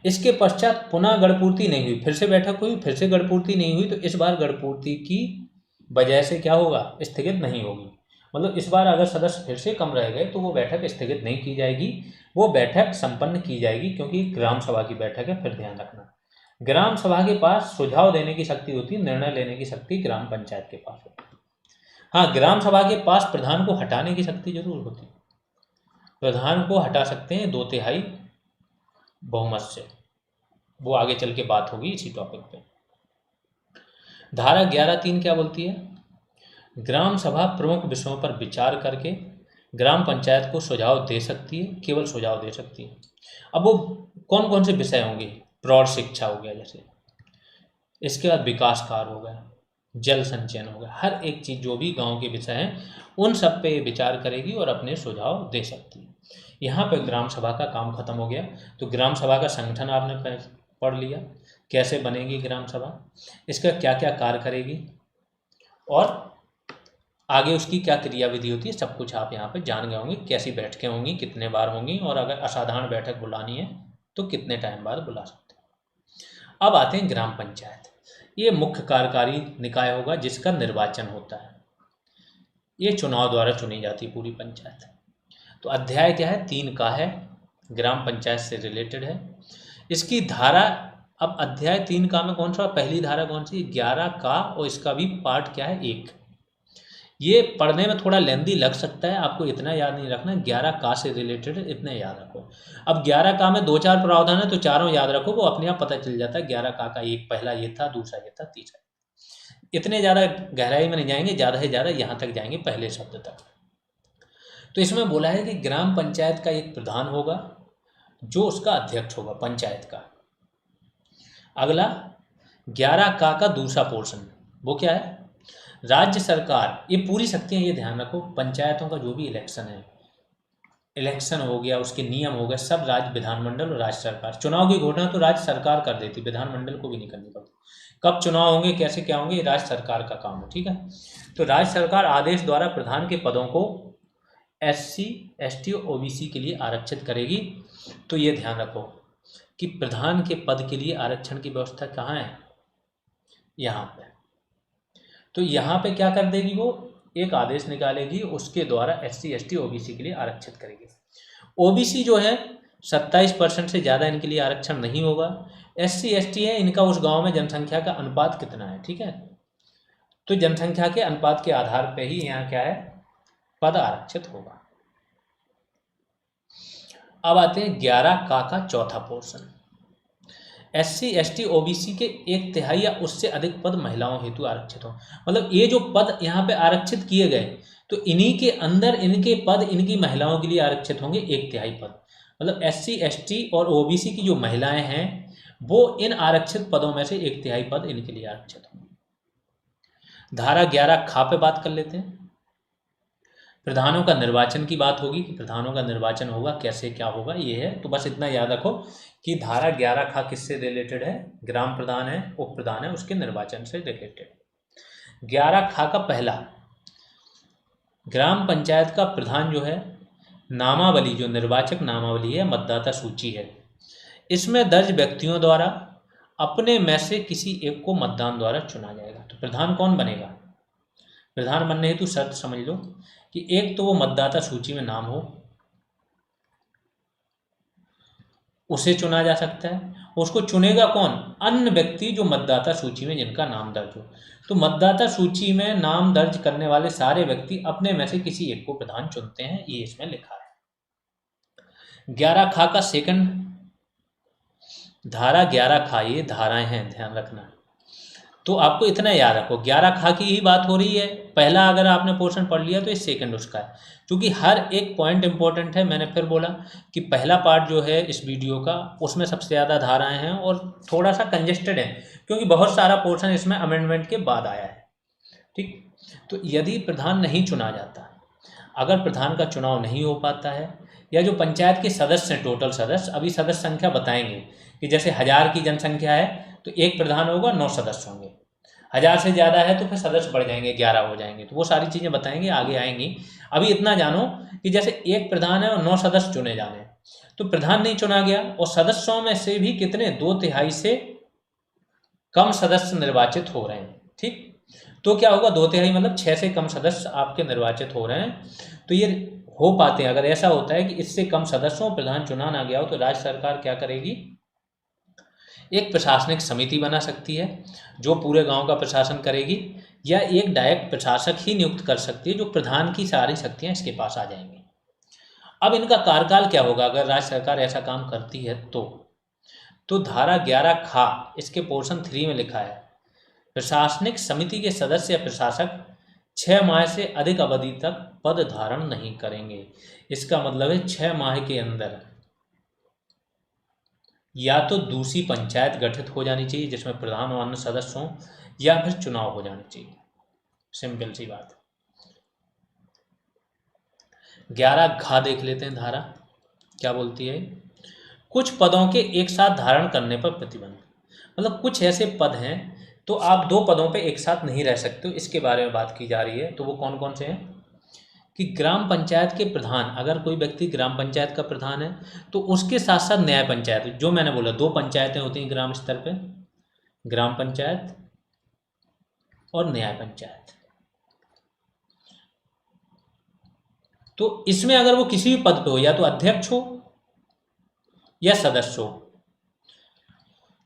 इसके पश्चात पुनः गढ़पूर्ति नहीं हुई, फिर से बैठक हुई, फिर से गढ़पूर्ति नहीं हुई, तो इस बार गढ़पूर्ति की वजह से क्या होगा? स्थगित नहीं होगी। मतलब इस बार अगर सदस्य फिर से कम रह गए तो वो बैठक स्थगित नहीं की जाएगी, वो बैठक संपन्न की जाएगी, क्योंकि ग्राम सभा की बैठक है। फिर ध्यान रखना, ग्राम सभा के पास सुझाव देने की शक्ति होती है, निर्णय लेने की शक्ति ग्राम पंचायत के पास होती है। हाँ, ग्राम सभा के पास प्रधान को हटाने की शक्ति जरूर होती है। प्रधान को हटा सकते हैं 2/3 बहुमत से, वो आगे चल के बात होगी इसी टॉपिक पे। धारा 11(3) क्या बोलती है? ग्राम सभा प्रमुख विषयों पर विचार करके ग्राम पंचायत को सुझाव दे सकती है, केवल सुझाव दे सकती है। अब वो कौन कौन से विषय होंगे? प्रौढ़ शिक्षा हो गया जैसे, इसके बाद विकास कार्य हो गया, जल संचयन हो गया, हर एक चीज़ जो भी गांव के विषय हैं उन सब पे विचार करेगी और अपने सुझाव दे सकती है। यहाँ पे ग्राम सभा का काम खत्म हो गया। तो ग्राम सभा का संगठन आपने पढ़ लिया, कैसे बनेगी ग्राम सभा, इसका क्या क्या कार्य करेगी, और आगे उसकी क्या क्रियाविधि होती है, सब कुछ आप यहाँ पे जान गए होंगे। कैसी बैठकें होंगी, कितने बार होंगी, और अगर असाधारण बैठक बुलानी है तो कितने टाइम बाद बुला सकते हैं। अब आते हैं ग्राम पंचायत। ये मुख्य कार्यकारी निकाय होगा जिसका निर्वाचन होता है। ये चुनाव द्वारा चुनी जाती है पूरी पंचायत। तो अध्याय क्या है? 3 का है, ग्राम पंचायत से रिलेटेड है। इसकी धारा, अब अध्याय 3 का में कौन सा, पहली धारा कौन सी? 11 का, और इसका भी पार्ट क्या है? 1। ये पढ़ने में थोड़ा लेंदी लग सकता है, आपको इतना याद नहीं रखना। 11 का से रिलेटेड इतने याद रखो। अब 11 का में 2-4 प्रावधान है तो चारों याद रखो, वो अपने आप पता चल जाता है। 11 का एक पहला ये था, दूसरा ये था, तीसरा। इतने ज़्यादा गहराई में नहीं जाएंगे, ज़्यादा से ज़्यादा यहाँ तक जाएंगे, पहले शब्द तक। तो इसमें बोला है कि ग्राम पंचायत का एक प्रधान होगा जो उसका अध्यक्ष होगा पंचायत का। अगला 11 का दूसरा पोर्शन, वो क्या है? राज्य सरकार, ये पूरी शक्तियाँ, ये ध्यान रखो, पंचायतों का जो भी इलेक्शन है इलेक्शन हो गया, उसके नियम हो गए, सब राज्य विधानमंडल और राज्य सरकार। चुनाव की घोषणा तो राज्य सरकार कर देती, विधानमंडल को भी नहीं करनी पड़ती। कब चुनाव होंगे, कैसे क्या होंगे, ये राज्य सरकार का काम है, ठीक है। तो राज्य सरकार आदेश द्वारा प्रधान के पदों को SC ST OBC के लिए आरक्षित करेगी। तो ये ध्यान रखो कि प्रधान के पद के लिए आरक्षण की व्यवस्था कहाँ है, यहाँ पे। तो यहाँ पे क्या कर देगी, वो एक आदेश निकालेगी, उसके द्वारा SC ST OBC के लिए आरक्षित करेगी। OBC जो है 27% से ज़्यादा इनके लिए आरक्षण नहीं होगा। SC ST है, इनका उस गांव में जनसंख्या का अनुपात कितना है, ठीक है। तो जनसंख्या के अनुपात के आधार पे ही यहाँ क्या है, पद आरक्षित होगा। अब आते हैं 11 का चौथा पोर्शन। SC ST OBC के 1/3 या उससे अधिक पद महिलाओं हेतु आरक्षित हो। मतलब ये जो पद यहाँ पे आरक्षित किए गए, तो इन्हीं के अंदर इनके पद इनकी महिलाओं के लिए आरक्षित होंगे 1/3 पद। मतलब SC ST और OBC की जो महिलाएं हैं वो इन आरक्षित पदों में से 1/3 पद इनके लिए आरक्षित होंगे। धारा 11 खा पे बात कर लेते हैं। प्रधानों का निर्वाचन की बात होगी कि प्रधानों का निर्वाचन होगा, कैसे क्या होगा, ये है। तो बस इतना याद रखो कि धारा 11 खा किससे रिलेटेड है, ग्राम प्रधान है, उप प्रधान है, उसके निर्वाचन से रिलेटेड। 11 खा का पहला, ग्राम पंचायत का प्रधान जो है, नामावली, जो निर्वाचक नामावली है, मतदाता सूची है, इसमें दर्ज व्यक्तियों द्वारा अपने में से किसी एक को मतदान द्वारा चुना जाएगा। तो प्रधान कौन बनेगा, प्रधान बनने हेतु शर्त समझ लो कि एक तो वो मतदाता सूची में नाम हो, उसे चुना जा सकता है। उसको चुनेगा कौन, अन्य व्यक्ति जो मतदाता सूची में जिनका नाम दर्ज हो। तो मतदाता सूची में नाम दर्ज करने वाले सारे व्यक्ति अपने में से किसी एक को प्रधान चुनते हैं, ये इसमें लिखा है। 11 खा का सेकंड, धारा 11 खा, ये धाराएं हैं, ध्यान रखना। तो आपको इतना याद रखो, 11 खा की ही बात हो रही है। पहला अगर आपने पोर्शन पढ़ लिया तो ये सेकंड उसका है, क्योंकि हर एक पॉइंट इंपॉर्टेंट है। मैंने फिर बोला कि पहला पार्ट जो है इस वीडियो का, उसमें सबसे ज़्यादा धाराएं हैं और थोड़ा सा कंजेस्टेड है, क्योंकि बहुत सारा पोर्शन इसमें अमेंडमेंट के बाद आया है, ठीक। तो यदि प्रधान नहीं चुना जाता, अगर प्रधान का चुनाव नहीं हो पाता है, या जो पंचायत के सदस्य हैं, टोटल सदस्य, अभी सदस्य संख्या बताएंगे कि जैसे 1000 की जनसंख्या है तो एक प्रधान होगा, 9 सदस्य होंगे। 1000 से ज़्यादा है तो फिर सदस्य बढ़ जाएंगे, 11 हो जाएंगे। तो वो सारी चीज़ें बताएंगे, आगे आएंगी। अभी इतना जानो कि जैसे एक प्रधान है और 9 सदस्य चुने जाने हैं, तो प्रधान नहीं चुना गया और सदस्यों में से भी कितने, 2/3 से कम सदस्य निर्वाचित हो रहे हैं, ठीक। तो क्या होगा, 2/3 मतलब 6 से कम सदस्य आपके निर्वाचित हो रहे हैं। तो ये हो पाते हैं। अगर ऐसा होता है कि इससे कम सदस्यों प्रधान चुना ना गया हो, तो राज्य सरकार क्या करेगी, एक प्रशासनिक समिति बना सकती है जो पूरे गांव का प्रशासन करेगी, या एक डायरेक्ट प्रशासक ही नियुक्त कर सकती है, जो प्रधान की सारी शक्तियां इसके पास आ जाएंगी। अब इनका कार्यकाल क्या होगा अगर राज्य सरकार ऐसा काम करती है तो धारा 11 खा, इसके पोर्शन 3 में लिखा है, प्रशासनिक समिति के सदस्य या प्रशासक 6 माह से अधिक अवधि तक पद धारण नहीं करेंगे। इसका मतलब है 6 माह के अंदर या तो दूसरी पंचायत गठित हो जानी चाहिए जिसमें प्रधान और अन्य सदस्य हों, या फिर चुनाव हो जाना चाहिए। सिंपल सी बात। 11 घा देख लेते हैं, धारा क्या बोलती है। कुछ पदों के एक साथ धारण करने पर प्रतिबंध, मतलब कुछ ऐसे पद हैं तो आप 2 पदों पे एक साथ नहीं रह सकते हो, इसके बारे में बात की जा रही है। तो वो कौन कौन से हैं कि ग्राम पंचायत के प्रधान, अगर कोई व्यक्ति ग्राम पंचायत का प्रधान है तो उसके साथ साथ न्याय पंचायत, जो मैंने बोला 2 पंचायतें होती हैं ग्राम स्तर पे, ग्राम पंचायत और न्याय पंचायत। तो इसमें अगर वो किसी भी पद पे हो, या तो अध्यक्ष हो या सदस्य हो,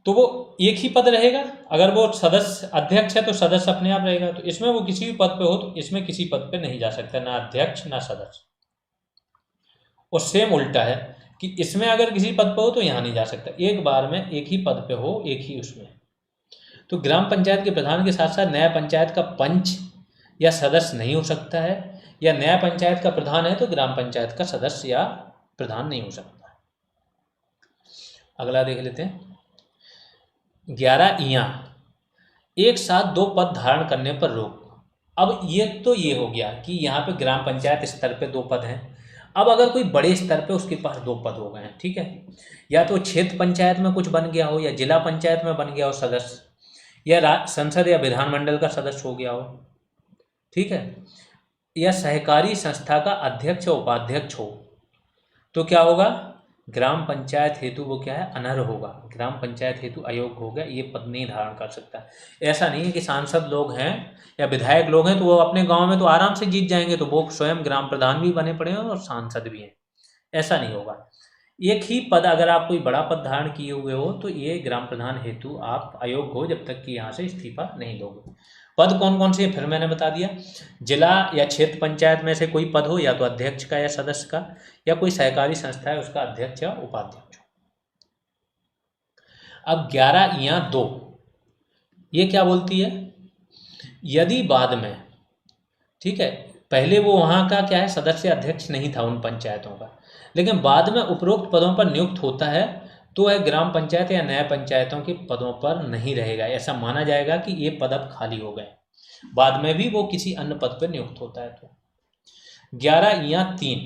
तो वो एक ही पद रहेगा। अगर वो सदस्य अध्यक्ष है तो सदस्य अपने आप रहेगा। तो इसमें वो किसी भी पद पे हो तो इसमें किसी पद पे नहीं जा सकता, ना अध्यक्ष ना सदस्य। और सेम उल्टा है कि इसमें अगर किसी पद पे हो तो यहाँ नहीं जा सकता, एक बार में एक ही पद पे हो, एक ही उसमें। तो ग्राम पंचायत के प्रधान के साथ साथ न्याय पंचायत का पंच या सदस्य नहीं हो सकता है, या न्याय पंचायत का प्रधान है तो ग्राम पंचायत का सदस्य या प्रधान नहीं हो सकता। अगला देख लेते हैं। 11 इयां, एक साथ 2 पद धारण करने पर रोक। अब ये तो ये हो गया कि यहाँ पे ग्राम पंचायत स्तर पे 2 पद हैं। अब अगर कोई बड़े स्तर पे उसके पास 2 पद हो गए हैं, ठीक है, या तो क्षेत्र पंचायत में कुछ बन गया हो, या जिला पंचायत में बन गया हो सदस्य, या संसद या विधानमंडल का सदस्य हो गया हो, ठीक है, या सहकारी संस्था का अध्यक्ष या उपाध्यक्ष हो, तो क्या होगा, ग्राम पंचायत हेतु वो क्या है, अनर्ह होगा, ग्राम पंचायत हेतु अयोग्य हो गया, ये पद नहीं धारण कर सकता। ऐसा नहीं है कि सांसद लोग हैं या विधायक लोग हैं तो वो अपने गांव में तो आराम से जीत जाएंगे, तो वो स्वयं ग्राम प्रधान भी बने पड़े हैं और सांसद भी हैं, ऐसा नहीं होगा। एक ही पद, अगर आप कोई बड़ा पद धारण किए हुए हो तो ये ग्राम प्रधान हेतु आप अयोग्य हो जब तक कि यहाँ से इस्तीफा नहीं दोगे। पद कौन कौन से, फिर मैंने बता दिया, जिला या क्षेत्र पंचायत में से कोई पद हो, या तो अध्यक्ष का या सदस्य का, या कोई सहकारी संस्था है उसका अध्यक्ष या उपाध्यक्ष हो। अब 11(2) ये क्या बोलती है, यदि बाद में, ठीक है, पहले वो वहाँ का क्या है, सदस्य अध्यक्ष नहीं था उन पंचायतों का, लेकिन बाद में उपरोक्त पदों पर नियुक्त होता है तो वह ग्राम पंचायत या न्याय पंचायतों के पदों पर नहीं रहेगा, ऐसा माना जाएगा कि ये पद अब खाली हो गए, बाद में भी वो किसी अन्य पद पर नियुक्त होता है। तो 11(3)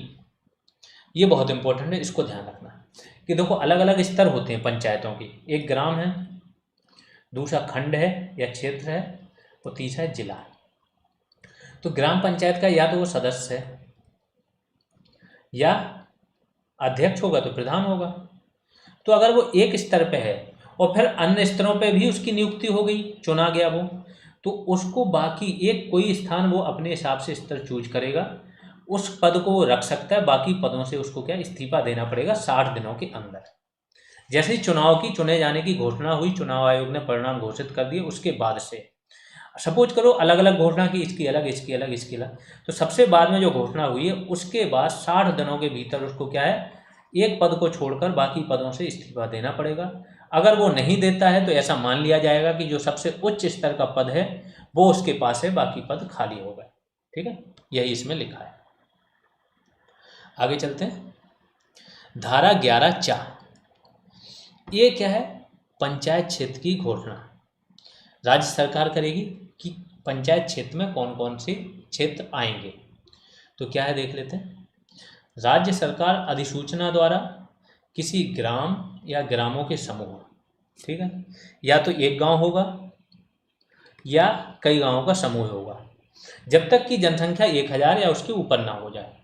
ये बहुत इंपॉर्टेंट है, इसको ध्यान रखना कि देखो अलग अलग स्तर होते हैं पंचायतों के, एक ग्राम है, दूसरा खंड है या क्षेत्र है, और तीसरा है जिला। तो ग्राम पंचायत का या तो वो सदस्य है, या अध्यक्ष होगा तो प्रधान होगा। तो अगर वो एक स्तर पे है और फिर अन्य स्तरों पे भी उसकी नियुक्ति हो गई, चुना गया वो, तो उसको बाकी एक कोई स्थान वो अपने हिसाब से स्तर चूज करेगा, उस पद को वो रख सकता है, बाकी पदों से उसको क्या इस्तीफा देना पड़ेगा 60 दिनों के अंदर। जैसे ही चुने जाने की घोषणा हुई, चुनाव आयोग ने परिणाम घोषित कर दिए, उसके बाद से सपोज करो अलग अलग घोषणा की, इसकी अलग, इसकी अलग, इसकी अलग, तो सबसे बाद में जो घोषणा हुई है उसके बाद 60 दिनों के भीतर उसको क्या है, एक पद को छोड़कर बाकी पदों से इस्तीफा देना पड़ेगा। अगर वो नहीं देता है तो ऐसा मान लिया जाएगा कि जो सबसे उच्च स्तर का पद है वो उसके पास है, बाकी पद खाली हो गए। ठीक है, यही इसमें लिखा है। आगे चलते हैं। धारा 11(4) ये क्या है, पंचायत क्षेत्र की घोषणा राज्य सरकार करेगी कि पंचायत क्षेत्र में कौन कौन से क्षेत्र आएंगे। तो क्या है देख लेते हैं। राज्य सरकार अधिसूचना द्वारा किसी ग्राम या ग्रामों के समूह, ठीक है, या तो एक गांव होगा या कई गांवों का समूह होगा, जब तक कि जनसंख्या 1000 या उसके ऊपर ना हो जाए,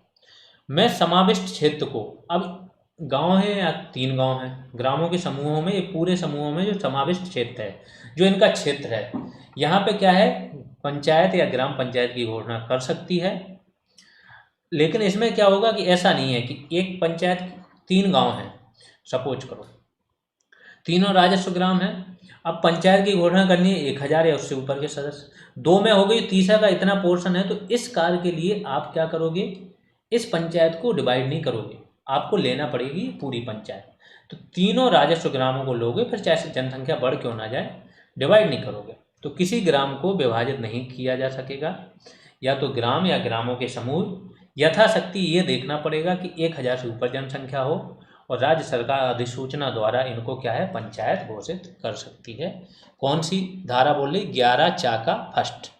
मैं समाविष्ट क्षेत्र को, अब गांव है या 3 गांव है, ग्रामों के समूहों में, ये पूरे समूहों में जो समाविष्ट क्षेत्र है, जो इनका क्षेत्र है, यहाँ पे क्या है, पंचायत या ग्राम पंचायत की घोषणा कर सकती है। लेकिन इसमें क्या होगा कि ऐसा नहीं है कि एक पंचायत 3 गांव हैं, सपोज करो तीनों राजस्व ग्राम है, अब पंचायत की घोषणा करनी है 1000 या उससे ऊपर के सदस्य, 2 में हो गई, तीसरा का इतना पोर्शन है, तो इस कार्य के लिए आप क्या करोगे, इस पंचायत को डिवाइड नहीं करोगे, आपको लेना पड़ेगी पूरी पंचायत। तो तीनों राजस्व ग्रामों को लोगे, फिर चाहे जनसंख्या बढ़ क्यों ना जाए, डिवाइड नहीं करोगे, तो किसी ग्राम को विभाजित नहीं किया जा सकेगा। या तो ग्राम या ग्रामों के समूह, यथाशक्ति ये देखना पड़ेगा कि 1000 से ऊपर जनसंख्या हो, और राज्य सरकार अधिसूचना द्वारा इनको क्या है, पंचायत घोषित कर सकती है। कौन सी धारा बोल रही, 11(4) का फर्स्ट।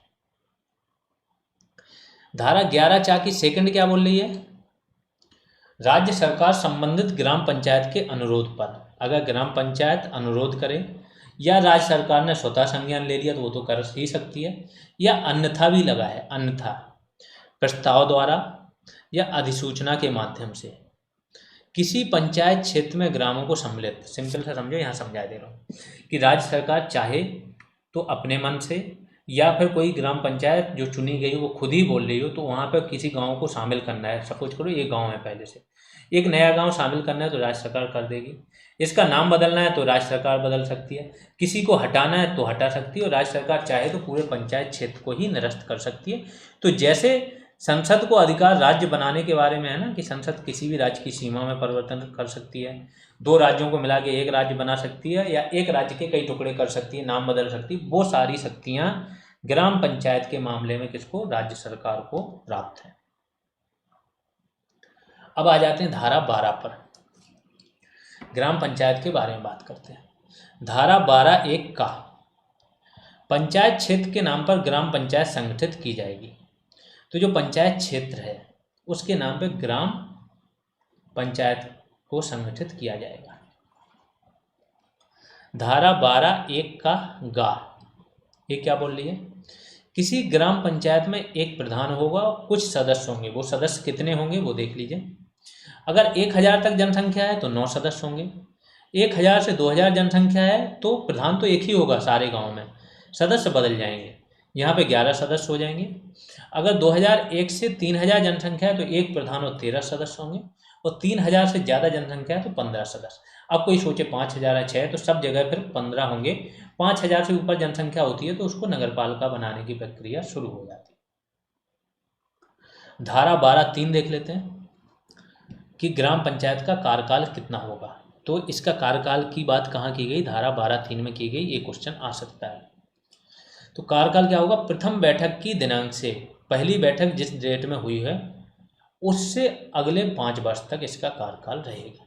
धारा 11(4) की सेकंड क्या बोल रही है, राज्य सरकार संबंधित ग्राम पंचायत के अनुरोध पर, अगर ग्राम पंचायत अनुरोध करे या राज्य सरकार ने स्वतः संज्ञान ले लिया तो वो तो कर ही सकती है, या अन्यथा भी लगा है, अन्यथा प्रस्ताव द्वारा या अधिसूचना के माध्यम से किसी पंचायत क्षेत्र में ग्रामों को सम्मिलित, सिंपल सा समझो, यहाँ समझा दे रहा हूँ कि राज्य सरकार चाहे तो अपने मन से, या फिर कोई ग्राम पंचायत जो चुनी गई वो खुद ही बोल रही हो, तो वहाँ पर किसी गांव को शामिल करना है, सपोज करो ये गांव है, पहले से एक नया गांव शामिल करना है तो राज्य सरकार कर देगी, इसका नाम बदलना है तो राज्य सरकार बदल सकती है, किसी को हटाना है तो हटा सकती है, और राज्य सरकार चाहे तो पूरे पंचायत क्षेत्र को ही निरस्त कर सकती है। तो जैसे संसद को अधिकार राज्य बनाने के बारे में है ना, कि संसद किसी भी राज्य की सीमा में परिवर्तन कर सकती है, 2 राज्यों को मिला के एक राज्य बना सकती है, या एक राज्य के कई टुकड़े कर सकती है, नाम बदल सकती है, वो सारी शक्तियां ग्राम पंचायत के मामले में किसको, राज्य सरकार को प्राप्त है। अब आ जाते हैं धारा 12 पर, ग्राम पंचायत के बारे में बात करते हैं। धारा 12(1) का, पंचायत क्षेत्र के नाम पर ग्राम पंचायत संगठित की जाएगी। तो जो पंचायत क्षेत्र है उसके नाम पे ग्राम पंचायत को संगठित किया जाएगा। धारा 12(1) का गा, ये क्या बोल रही है? किसी ग्राम पंचायत में एक प्रधान होगा और कुछ सदस्य होंगे। वो सदस्य कितने होंगे वो देख लीजिए। अगर 1000 तक जनसंख्या है तो 9 सदस्य होंगे। 1000 से 2000 जनसंख्या है तो प्रधान तो एक ही होगा सारे गांव में, सदस्य बदल जाएंगे। यहाँ पे 11 सदस्य हो जाएंगे। अगर 2001 से 3000 जनसंख्या है तो एक प्रधान और 13 सदस्य होंगे, और 3000 से ज़्यादा जनसंख्या है तो 15 सदस्य। अब कोई सोचे 5000 है 6, तो सब जगह फिर 15 होंगे। 5000 से ऊपर जनसंख्या होती है तो उसको नगर पालिका बनाने की प्रक्रिया शुरू हो जाती है। धारा 12(3) देख लेते हैं कि ग्राम पंचायत का कार्यकाल कितना होगा। तो इसका कार्यकाल की बात कहाँ की गई? धारा 12(3) में की गई। ये क्वेश्चन आ सकता है। तो कार्यकाल क्या होगा? प्रथम बैठक की दिनांक से, पहली बैठक जिस डेट में हुई है उससे अगले 5 वर्ष तक इसका कार्यकाल रहेगा।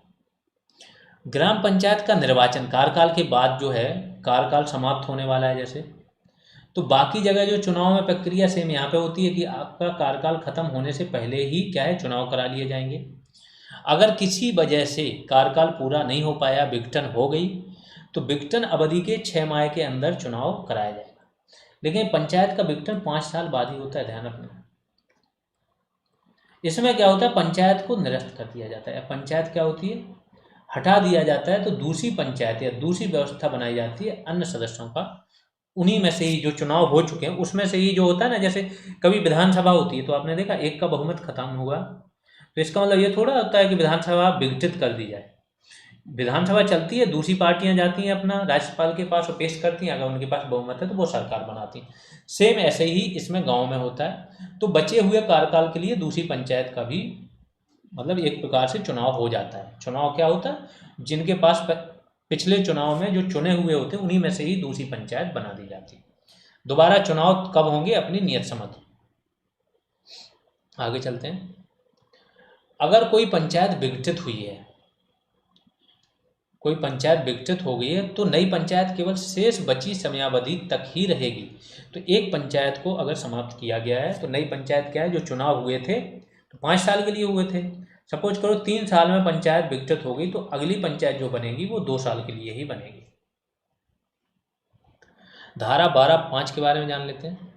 ग्राम पंचायत का निर्वाचन कार्यकाल के बाद जो है, कार्यकाल समाप्त होने वाला है जैसे, तो बाकी जगह जो चुनाव में प्रक्रिया सेम यहाँ पे होती है कि आपका कार्यकाल खत्म होने से पहले ही क्या है, चुनाव करा लिए जाएंगे। अगर किसी वजह से कार्यकाल पूरा नहीं हो पाया, विघटन हो गई, तो विघटन अवधि के 6 माह के अंदर चुनाव कराया जाएगा। लेकिन पंचायत का विघटन 5 साल बाद ही होता है, ध्यान रखना। इसमें क्या होता है, पंचायत को निरस्त कर दिया जाता है। पंचायत क्या होती है, हटा दिया जाता है, तो दूसरी पंचायत या दूसरी व्यवस्था बनाई जाती है अन्य सदस्यों का, उन्हीं में से ही जो चुनाव हो चुके हैं उसमें से ही जो होता है ना। जैसे कभी विधानसभा होती है तो आपने देखा एक का बहुमत खत्म हुआ, तो इसका मतलब ये थोड़ा होता है कि विधानसभा विघटित कर दी जाए। विधानसभा चलती है, दूसरी पार्टियां जाती हैं अपना राज्यपाल के पास और पेश करती हैं, अगर उनके पास बहुमत है तो वो सरकार बनाती है। सेम ऐसे ही इसमें गांव में होता है। तो बचे हुए कार्यकाल के लिए दूसरी पंचायत का भी मतलब एक प्रकार से चुनाव हो जाता है। चुनाव क्या होता है, जिनके पास पिछले चुनाव में जो चुने हुए होते हैं उन्हीं में से ही दूसरी पंचायत बना दी जाती है। दोबारा चुनाव कब होंगे, अपनी नियत समझ। आगे चलते हैं। अगर कोई पंचायत विघटित हुई है, कोई पंचायत विघटित हो गई है, तो नई पंचायत केवल शेष बची समयावधि तक ही रहेगी। तो एक पंचायत को अगर समाप्त किया गया है तो नई पंचायत क्या है, जो चुनाव हुए थे तो 5 साल के लिए हुए थे। सपोज करो 3 साल में पंचायत विघटित हो गई, तो अगली पंचायत जो बनेगी वो 2 साल के लिए ही बनेगी। धारा 12(5) के बारे में जान लेते हैं।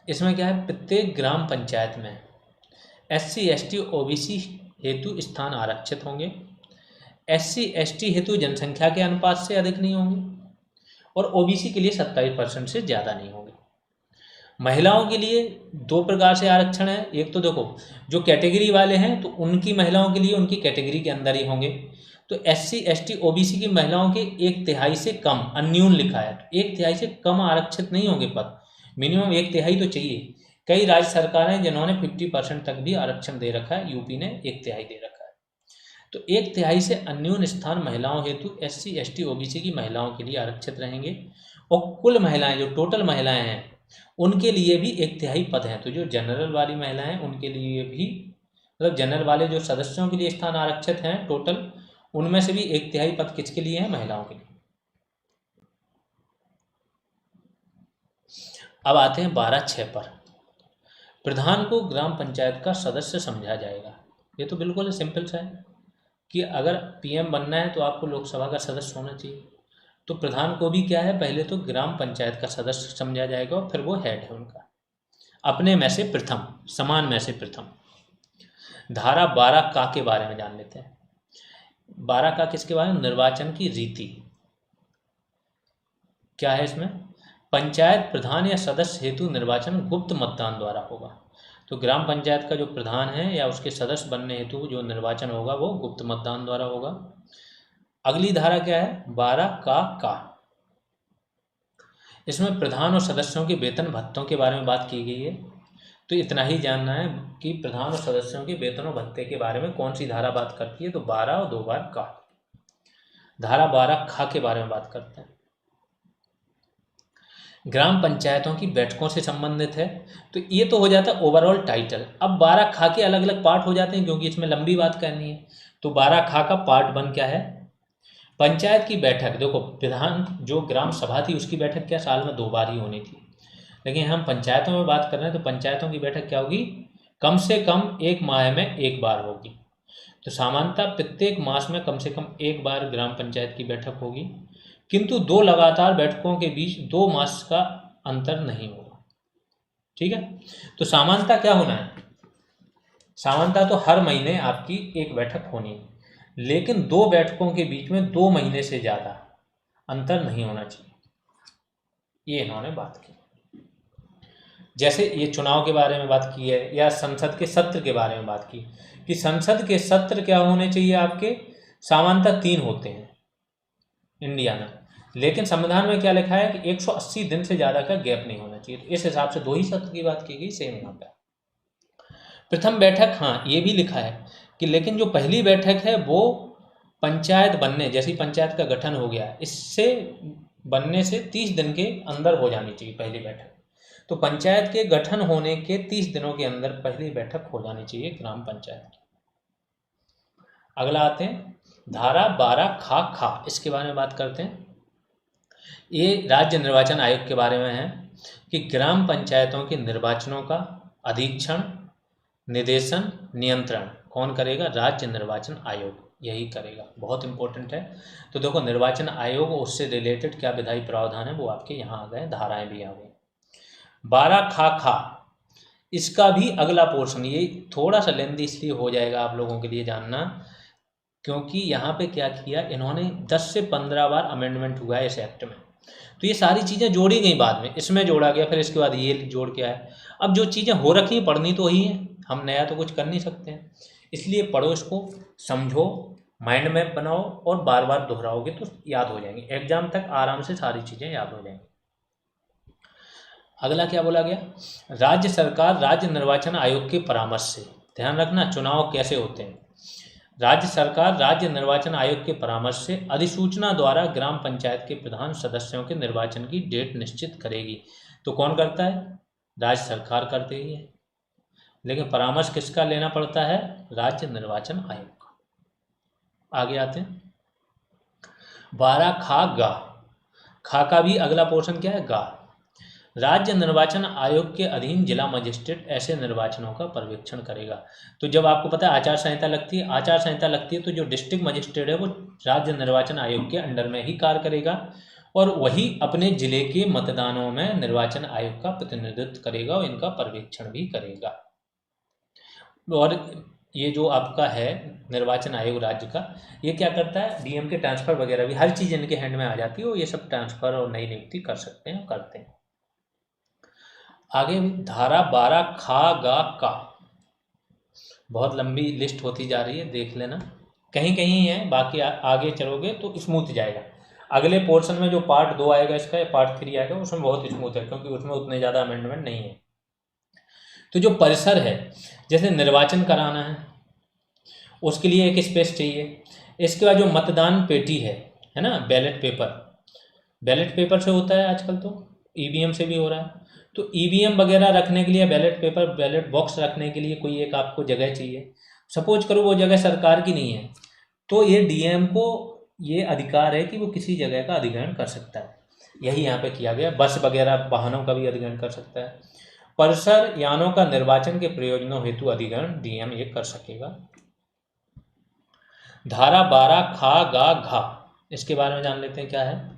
इसमें क्या है, प्रत्येक ग्राम पंचायत में SC ST OBC हेतु स्थान आरक्षित होंगे। SC ST हेतु जनसंख्या के अनुपात से अधिक नहीं होंगे, और OBC के लिए 27% से ज़्यादा नहीं होंगे। महिलाओं के लिए 2 प्रकार से आरक्षण है। एक तो देखो, जो कैटेगरी वाले हैं तो उनकी महिलाओं के लिए उनकी कैटेगरी के अंदर ही होंगे। तो SC ST OBC की महिलाओं के 1/3 से कम, अन्यून लिखा है, तो 1/3 से कम आरक्षित नहीं होंगे पद, मिनिमम 1/3 तो चाहिए। कई राज्य सरकारें जिन्होंने 50% तक भी आरक्षण दे रखा है, यूपी ने 1/3 दे रखा है। तो 1/3 से अन्यून स्थान महिलाओं हेतु SC ST OBC की महिलाओं के लिए आरक्षित रहेंगे। और कुल महिलाएं, जो टोटल महिलाएं हैं, उनके लिए भी 1/3 पद हैं। तो जो जनरल वाली महिलाएं हैं उनके लिए भी, मतलब जनरल वाले जो सदस्यों के लिए स्थान आरक्षित हैं टोटल, उनमें से भी 1/3 पद किसके लिए हैं, महिलाओं के लिए। अब आते हैं 12(6) पर। प्रधान को ग्राम पंचायत का सदस्य समझा जाएगा। ये तो बिल्कुल सिंपल सा है कि अगर PM बनना है तो आपको लोकसभा का सदस्य होना चाहिए। तो प्रधान को भी क्या है, पहले तो ग्राम पंचायत का सदस्य समझा जाएगा और फिर वो हेड है उनका, अपने में से प्रथम, समान में से प्रथम। धारा 12(का) के बारे में जान लेते हैं। 12(का) किसके बारे में? निर्वाचन की रीति क्या है इसमें? पंचायत प्रधान या सदस्य हेतु निर्वाचन गुप्त मतदान द्वारा होगा। तो ग्राम पंचायत का जो प्रधान है या उसके सदस्य बनने हेतु जो निर्वाचन होगा वो गुप्त मतदान द्वारा होगा। अगली धारा क्या है, 12(का)। इसमें प्रधान और सदस्यों के वेतन भत्तों के बारे में बात की गई है। तो इतना ही जानना है कि प्रधान और सदस्यों के वेतन और भत्ते के बारे में कौन सी धारा बात करती है। तो 12 और 2 बार का। धारा 12(ख) के बारे में बात करते हैं। ग्राम पंचायतों की बैठकों से संबंधित है। तो ये तो हो जाता है ओवरऑल टाइटल। अब 12(ख) के अलग अलग पार्ट हो जाते हैं क्योंकि इसमें लंबी बात करनी है। तो 12(ख) का पार्ट 1 क्या है, पंचायत की बैठक। देखो, विधान जो ग्राम सभा थी उसकी बैठक क्या साल में 2 बार ही होनी थी, लेकिन हम पंचायतों में बात कर रहे हैं तो पंचायतों की बैठक क्या होगी, कम से कम 1 माह में 1 बार होगी। तो सामान्यतः प्रत्येक मास में कम से कम एक बार ग्राम पंचायत की बैठक होगी, किंतु 2 लगातार बैठकों के बीच 2 मास का अंतर नहीं होगा। ठीक है, तो सामान्यतः क्या होना है, सामान्यतः तो हर महीने आपकी एक बैठक होनी है, लेकिन 2 बैठकों के बीच में 2 महीने से ज़्यादा अंतर नहीं होना चाहिए, ये इन्होंने बात की। जैसे ये चुनाव के बारे में बात की है, या संसद के सत्र के बारे में बात की कि संसद के सत्र क्या होने चाहिए आपके, सामान्यतः 3 होते हैं इंडिया में, लेकिन संविधान में क्या लिखा है कि 180 दिन से ज़्यादा का गैप नहीं होना चाहिए। तो इस हिसाब से 2 ही सत्र की बात की गई, सेम यहाँ पे। प्रथम बैठक, हाँ ये भी लिखा है कि लेकिन जो पहली बैठक है वो पंचायत बनने, जैसे पंचायत का गठन हो गया, इससे बनने से 30 दिन के अंदर हो जानी चाहिए पहली बैठक। तो पंचायत के गठन होने के 30 दिनों के अंदर पहली बैठक हो जानी चाहिए ग्राम पंचायत की। अगला आते हैं धारा 12 खा, इसके बारे में बात करते हैं। ये राज्य निर्वाचन आयोग के बारे में है कि ग्राम पंचायतों के निर्वाचनों का अधीक्षण, निर्देशन, नियंत्रण कौन करेगा, राज्य निर्वाचन आयोग यही करेगा। बहुत इंपॉर्टेंट है। तो देखो निर्वाचन आयोग, उससे रिलेटेड क्या विधायी प्रावधान है वो आपके यहाँ आ गए, धाराएं भी आ गई। 12 खा, इसका भी अगला पोर्शन, ये थोड़ा सा लेंदी इसलिए हो जाएगा आप लोगों के लिए जानना, क्योंकि यहाँ पे क्या किया इन्होंने, 10 से 15 बार अमेंडमेंट हुआ है इस एक्ट में। तो ये सारी चीज़ें जोड़ी गई, बाद में इसमें जोड़ा गया, फिर इसके बाद ये जोड़ के आया। अब जो चीज़ें हो रखी हैं पढ़नी तो वही हैं, हम नया तो कुछ कर नहीं सकते हैं, इसलिए पढ़ो, इसको समझो, माइंड मैप बनाओ और बार बार दोहराओगे तो याद हो जाएंगे, एग्जाम तक आराम से सारी चीज़ें याद हो जाएंगी। अगला क्या बोला गया, राज्य सरकार राज्य निर्वाचन आयोग के परामर्श से, ध्यान रखना चुनाव कैसे होते हैं, राज्य सरकार राज्य निर्वाचन आयोग के परामर्श से अधिसूचना द्वारा ग्राम पंचायत के प्रधान सदस्यों के निर्वाचन की डेट निश्चित करेगी। तो कौन करता है, राज्य सरकार करती है, लेकिन परामर्श किसका लेना पड़ता है, राज्य निर्वाचन आयोग का। आगे आते हैं 12 खा का भी अगला पोर्शन क्या है, गा। राज्य निर्वाचन आयोग के अधीन जिला मजिस्ट्रेट ऐसे निर्वाचनों का पर्यवेक्षण करेगा। तो जब आपको पता है आचार संहिता लगती है, आचार संहिता लगती है तो जो डिस्ट्रिक्ट मजिस्ट्रेट है वो राज्य निर्वाचन आयोग के अंडर में ही कार्य करेगा, और वही अपने जिले के मतदानों में निर्वाचन आयोग का प्रतिनिधित्व करेगा और इनका पर्यवेक्षण भी करेगा। और ये जो आपका है निर्वाचन आयोग राज्य का, ये क्या करता है, डीएम के ट्रांसफ़र वगैरह भी हर चीज़ इनके हैंड में आ जाती है, वो ये सब ट्रांसफ़र और नई नियुक्ति कर सकते हैं, करते हैं। आगे धारा 12 का, बहुत लंबी लिस्ट होती जा रही है, देख लेना, कहीं कहीं है, बाकी आगे चलोगे तो स्मूथ जाएगा। अगले पोर्शन में जो पार्ट 2 आएगा इसका, पार्ट 3 आएगा, उसमें बहुत स्मूथ है, क्योंकि उसमें उतने ज़्यादा अमेंडमेंट नहीं है। तो जो परिसर है, जैसे निर्वाचन कराना है उसके लिए एक स्पेस चाहिए, इसके बाद जो मतदान पेटी है ना, बैलेट पेपर से होता है आजकल, तो ईवीएम से भी हो रहा है। तो ईवीएम वगैरह रखने के लिए, बैलेट पेपर, बैलेट बॉक्स रखने के लिए कोई एक आपको जगह चाहिए। सपोज करो वो जगह सरकार की नहीं है, तो ये डीएम को ये अधिकार है कि वो किसी जगह का अधिग्रहण कर सकता है, यही यहाँ पे किया गया। बस वगैरह वाहनों का भी अधिग्रहण कर सकता है। परिसर यानों का निर्वाचन के प्रयोजनों हेतु अधिग्रहण डीएम ये कर सकेगा। धारा 12 घा, इसके बारे में जान लेते हैं क्या है।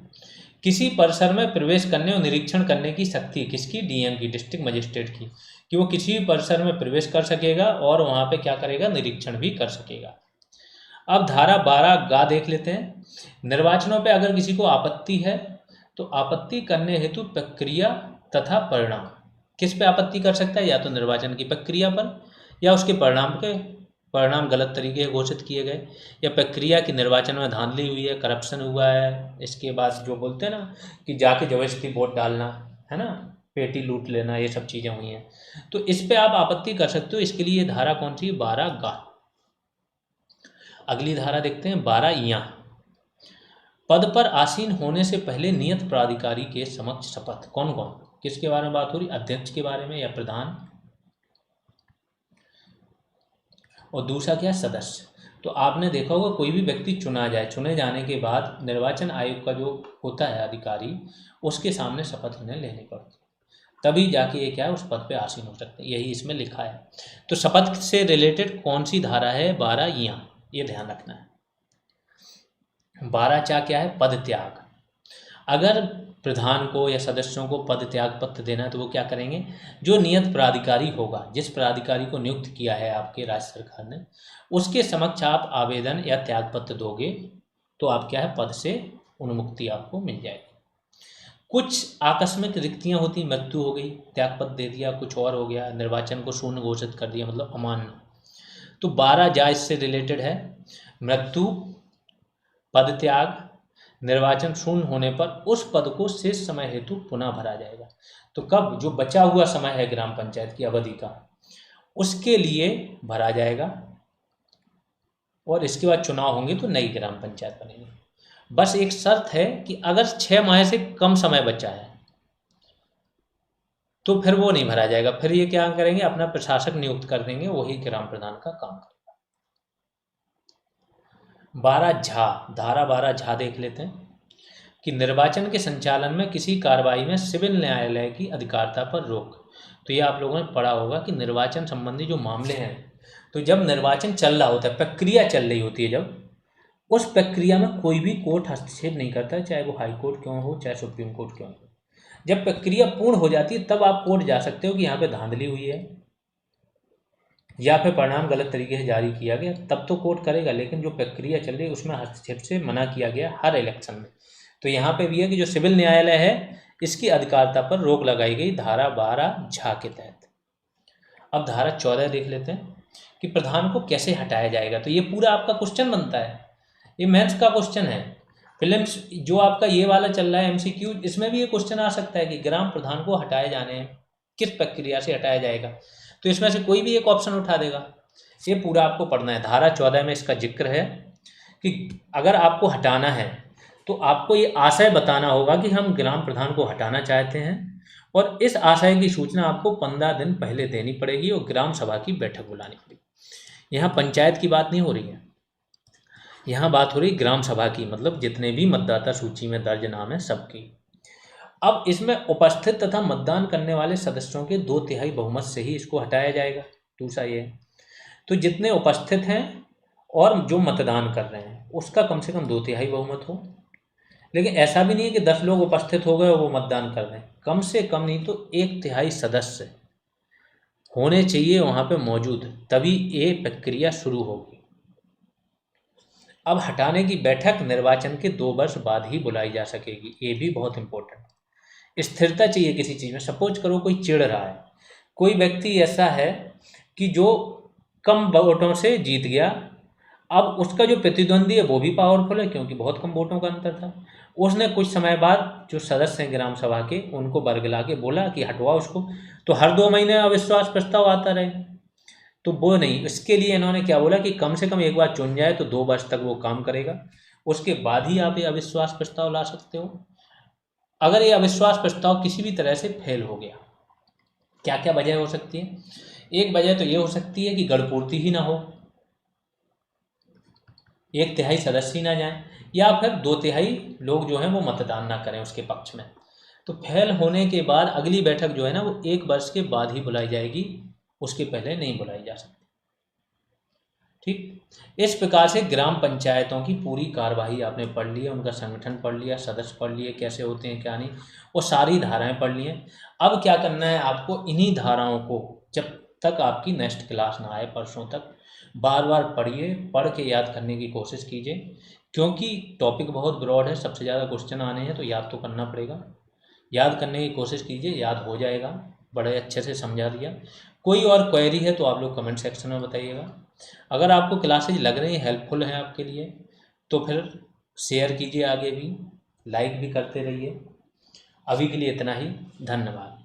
किसी परिसर में प्रवेश करने और निरीक्षण करने की शक्ति किसकी, डीएम की, डिस्ट्रिक्ट मजिस्ट्रेट की, कि वो किसी भी परिसर में प्रवेश कर सकेगा और वहाँ पे क्या करेगा, निरीक्षण भी कर सकेगा। अब धारा 12 गा देख लेते हैं। निर्वाचनों पे अगर किसी को आपत्ति है तो आपत्ति करने हेतु प्रक्रिया तथा परिणाम, किस पे आपत्ति कर सकता है, या तो निर्वाचन की प्रक्रिया पर, या उसके परिणाम गलत तरीके से घोषित किए गए, या प्रक्रिया की निर्वाचन में धांधली हुई है, करप्शन हुआ है, इसके बाद जो बोलते हैं ना कि जाके जबरदस्ती वोट डालना है ना, पेटी लूट लेना, ये सब चीज़ें हुई हैं, तो इस पे आप आपत्ति कर सकते हो। इसके लिए धारा कौन सी, 12 गा। अगली धारा देखते हैं 12 इयां। पद पर आसीन होने से पहले नियत प्राधिकारी के समक्ष शपथ, कौन कौन, किसके बारे में बात हो रही, अध्यक्ष के बारे में या प्रधान, और दूसरा क्या, सदस्य। तो आपने देखा होगा कोई भी व्यक्ति चुना जाए, चुने जाने के बाद निर्वाचन आयोग का जो होता है अधिकारी, उसके सामने शपथ उन्हें लेनी पड़ती है, तभी जाके ये क्या है, उस पद पे आसीन हो सकते हैं। यही इसमें लिखा है। तो शपथ से रिलेटेड कौन सी धारा है? 12 यहाँ, ये ध्यान रखना है। 12 चा क्या है? पद त्याग। अगर प्रधान को या सदस्यों को पद त्याग पत्र देना है तो वो क्या करेंगे? जो नियत प्राधिकारी होगा, जिस प्राधिकारी को नियुक्त किया है आपके राज्य सरकार ने, उसके समक्ष आप आवेदन या त्याग पत्र दोगे तो आप क्या है, पद से उन्मुक्ति आपको मिल जाएगी। कुछ आकस्मिक रिक्तियां होती, मृत्यु हो गई, त्याग पत्र दे दिया, कुछ और हो गया, निर्वाचन को शून्य घोषित कर दिया, मतलब अमान्य, तो 12 जा इससे रिलेटेड है। मृत्यु, पद त्याग, निर्वाचन शून्य होने पर उस पद को शेष समय हेतु पुनः भरा जाएगा। तो कब? जो बचा हुआ समय है ग्राम पंचायत की अवधि का, उसके लिए भरा जाएगा, और इसके बाद चुनाव होंगे तो नई ग्राम पंचायत बनेगी। बस एक शर्त है कि अगर 6 माह से कम समय बचा है तो फिर वो नहीं भरा जाएगा। फिर ये क्या करेंगे, अपना प्रशासक नियुक्त कर देंगे, वही ग्राम प्रधान का काम करेगा। 12 झा, धारा 12 झा देख लेते हैं कि निर्वाचन के संचालन में किसी कार्रवाई में सिविल न्यायालय की अधिकारिता पर रोक। तो ये आप लोगों ने पढ़ा होगा कि निर्वाचन संबंधी जो मामले हैं, तो जब निर्वाचन चल रहा होता है, प्रक्रिया चल रही होती है, जब उस प्रक्रिया में कोई भी कोर्ट हस्तक्षेप नहीं करता है, चाहे वो हाई कोर्ट क्यों हो, चाहे सुप्रीम कोर्ट क्यों हो। जब प्रक्रिया पूर्ण हो जाती है तब आप कोर्ट जा सकते हो कि यहाँ पे धांधली हुई है या फिर परिणाम गलत तरीके से जारी किया गया, तब तो कोर्ट करेगा। लेकिन जो प्रक्रिया चल रही है उसमें हस्तक्षेप से मना किया गया हर इलेक्शन में। तो यहाँ पे भी है कि जो सिविल न्यायालय है इसकी अधिकारिता पर रोक लगाई गई, धारा 12 झा के तहत। अब धारा 14 देख लेते हैं कि प्रधान को कैसे हटाया जाएगा। तो ये पूरा आपका क्वेश्चन बनता है, ये मैथ्स का क्वेश्चन है। फिल्म्स जो आपका ये वाला चल रहा है MCQ, इसमें भी ये क्वेश्चन आ सकता है कि ग्राम प्रधान को हटाए जाने हैं, किस प्रक्रिया से हटाया जाएगा। तो इसमें से कोई भी एक ऑप्शन उठा देगा। ये पूरा आपको पढ़ना है। धारा 14 में इसका जिक्र है कि अगर आपको हटाना है तो आपको ये आशय बताना होगा कि हम ग्राम प्रधान को हटाना चाहते हैं, और इस आशय की सूचना आपको 15 दिन पहले देनी पड़ेगी और ग्राम सभा की बैठक बुलानी पड़ेगी। यहाँ पंचायत की बात नहीं हो रही है, यहाँ बात हो रही ग्राम सभा की, मतलब जितने भी मतदाता सूची में दर्ज नाम है सबकी। अब इसमें उपस्थित तथा मतदान करने वाले सदस्यों के 2/3 बहुमत से ही इसको हटाया जाएगा। दूसरा ये, तो जितने उपस्थित हैं और जो मतदान कर रहे हैं उसका कम से कम 2/3 बहुमत हो। लेकिन ऐसा भी नहीं है कि 10 लोग उपस्थित हो गए और वो मतदान कर रहे हैं, कम से कम नहीं तो 1/3 सदस्य होने चाहिए वहाँ पे मौजूद, तभी ये प्रक्रिया शुरू होगी। अब हटाने की बैठक निर्वाचन के 2 वर्ष बाद ही बुलाई जा सकेगी, ये भी बहुत इंपॉर्टेंट। स्थिरता चाहिए किसी चीज़ में। सपोज करो कोई चिढ़ रहा है, कोई व्यक्ति ऐसा है कि जो कम वोटों से जीत गया, अब उसका जो प्रतिद्वंदी है वो भी पावरफुल है क्योंकि बहुत कम वोटों का अंतर था। उसने कुछ समय बाद जो सदस्य हैं ग्राम सभा के उनको बरगला के बोला कि हटवाओ उसको, तो हर 2 महीने अविश्वास प्रस्ताव आता रहेगा। तो वो नहीं, इसके लिए इन्होंने क्या बोला कि कम से कम एक बार चुन जाए तो 2 वर्ष तक वो काम करेगा, उसके बाद ही आप ये अविश्वास प्रस्ताव ला सकते हो। अगर ये अविश्वास प्रस्ताव किसी भी तरह से फेल हो गया, क्या क्या वजह हो सकती है? एक वजह तो ये हो सकती है कि गणपूर्ति ही ना हो, 1/3 सदस्य ही ना जाए, या फिर 2/3 लोग जो हैं वो मतदान ना करें उसके पक्ष में। तो फेल होने के बाद अगली बैठक जो है ना वो 1 वर्ष के बाद ही बुलाई जाएगी, उसके पहले नहीं बुलाई जा सकती। ठीक, इस प्रकार से ग्राम पंचायतों की पूरी कार्यवाही आपने पढ़ ली है, उनका संगठन पढ़ लिया, सदस्य पढ़ लिए, कैसे होते हैं क्या नहीं, वो सारी धाराएं पढ़ ली हैं। अब क्या करना है आपको, इन्हीं धाराओं को जब तक आपकी नेक्स्ट क्लास ना आए परसों तक बार बार पढ़िए, पढ़ के याद करने की कोशिश कीजिए, क्योंकि टॉपिक बहुत ब्रॉड है, सबसे ज़्यादा क्वेश्चन आने हैं तो याद तो करना पड़ेगा। याद करने की कोशिश कीजिए, याद हो जाएगा, बड़े अच्छे से समझा दिया। कोई और क्वेरी है तो आप लोग कमेंट सेक्शन में बताइएगा। अगर आपको क्लासेज लग रही हैं, हेल्पफुल हैं आपके लिए, तो फिर शेयर कीजिए, आगे भी लाइक भी करते रहिए। अभी के लिए इतना ही, धन्यवाद।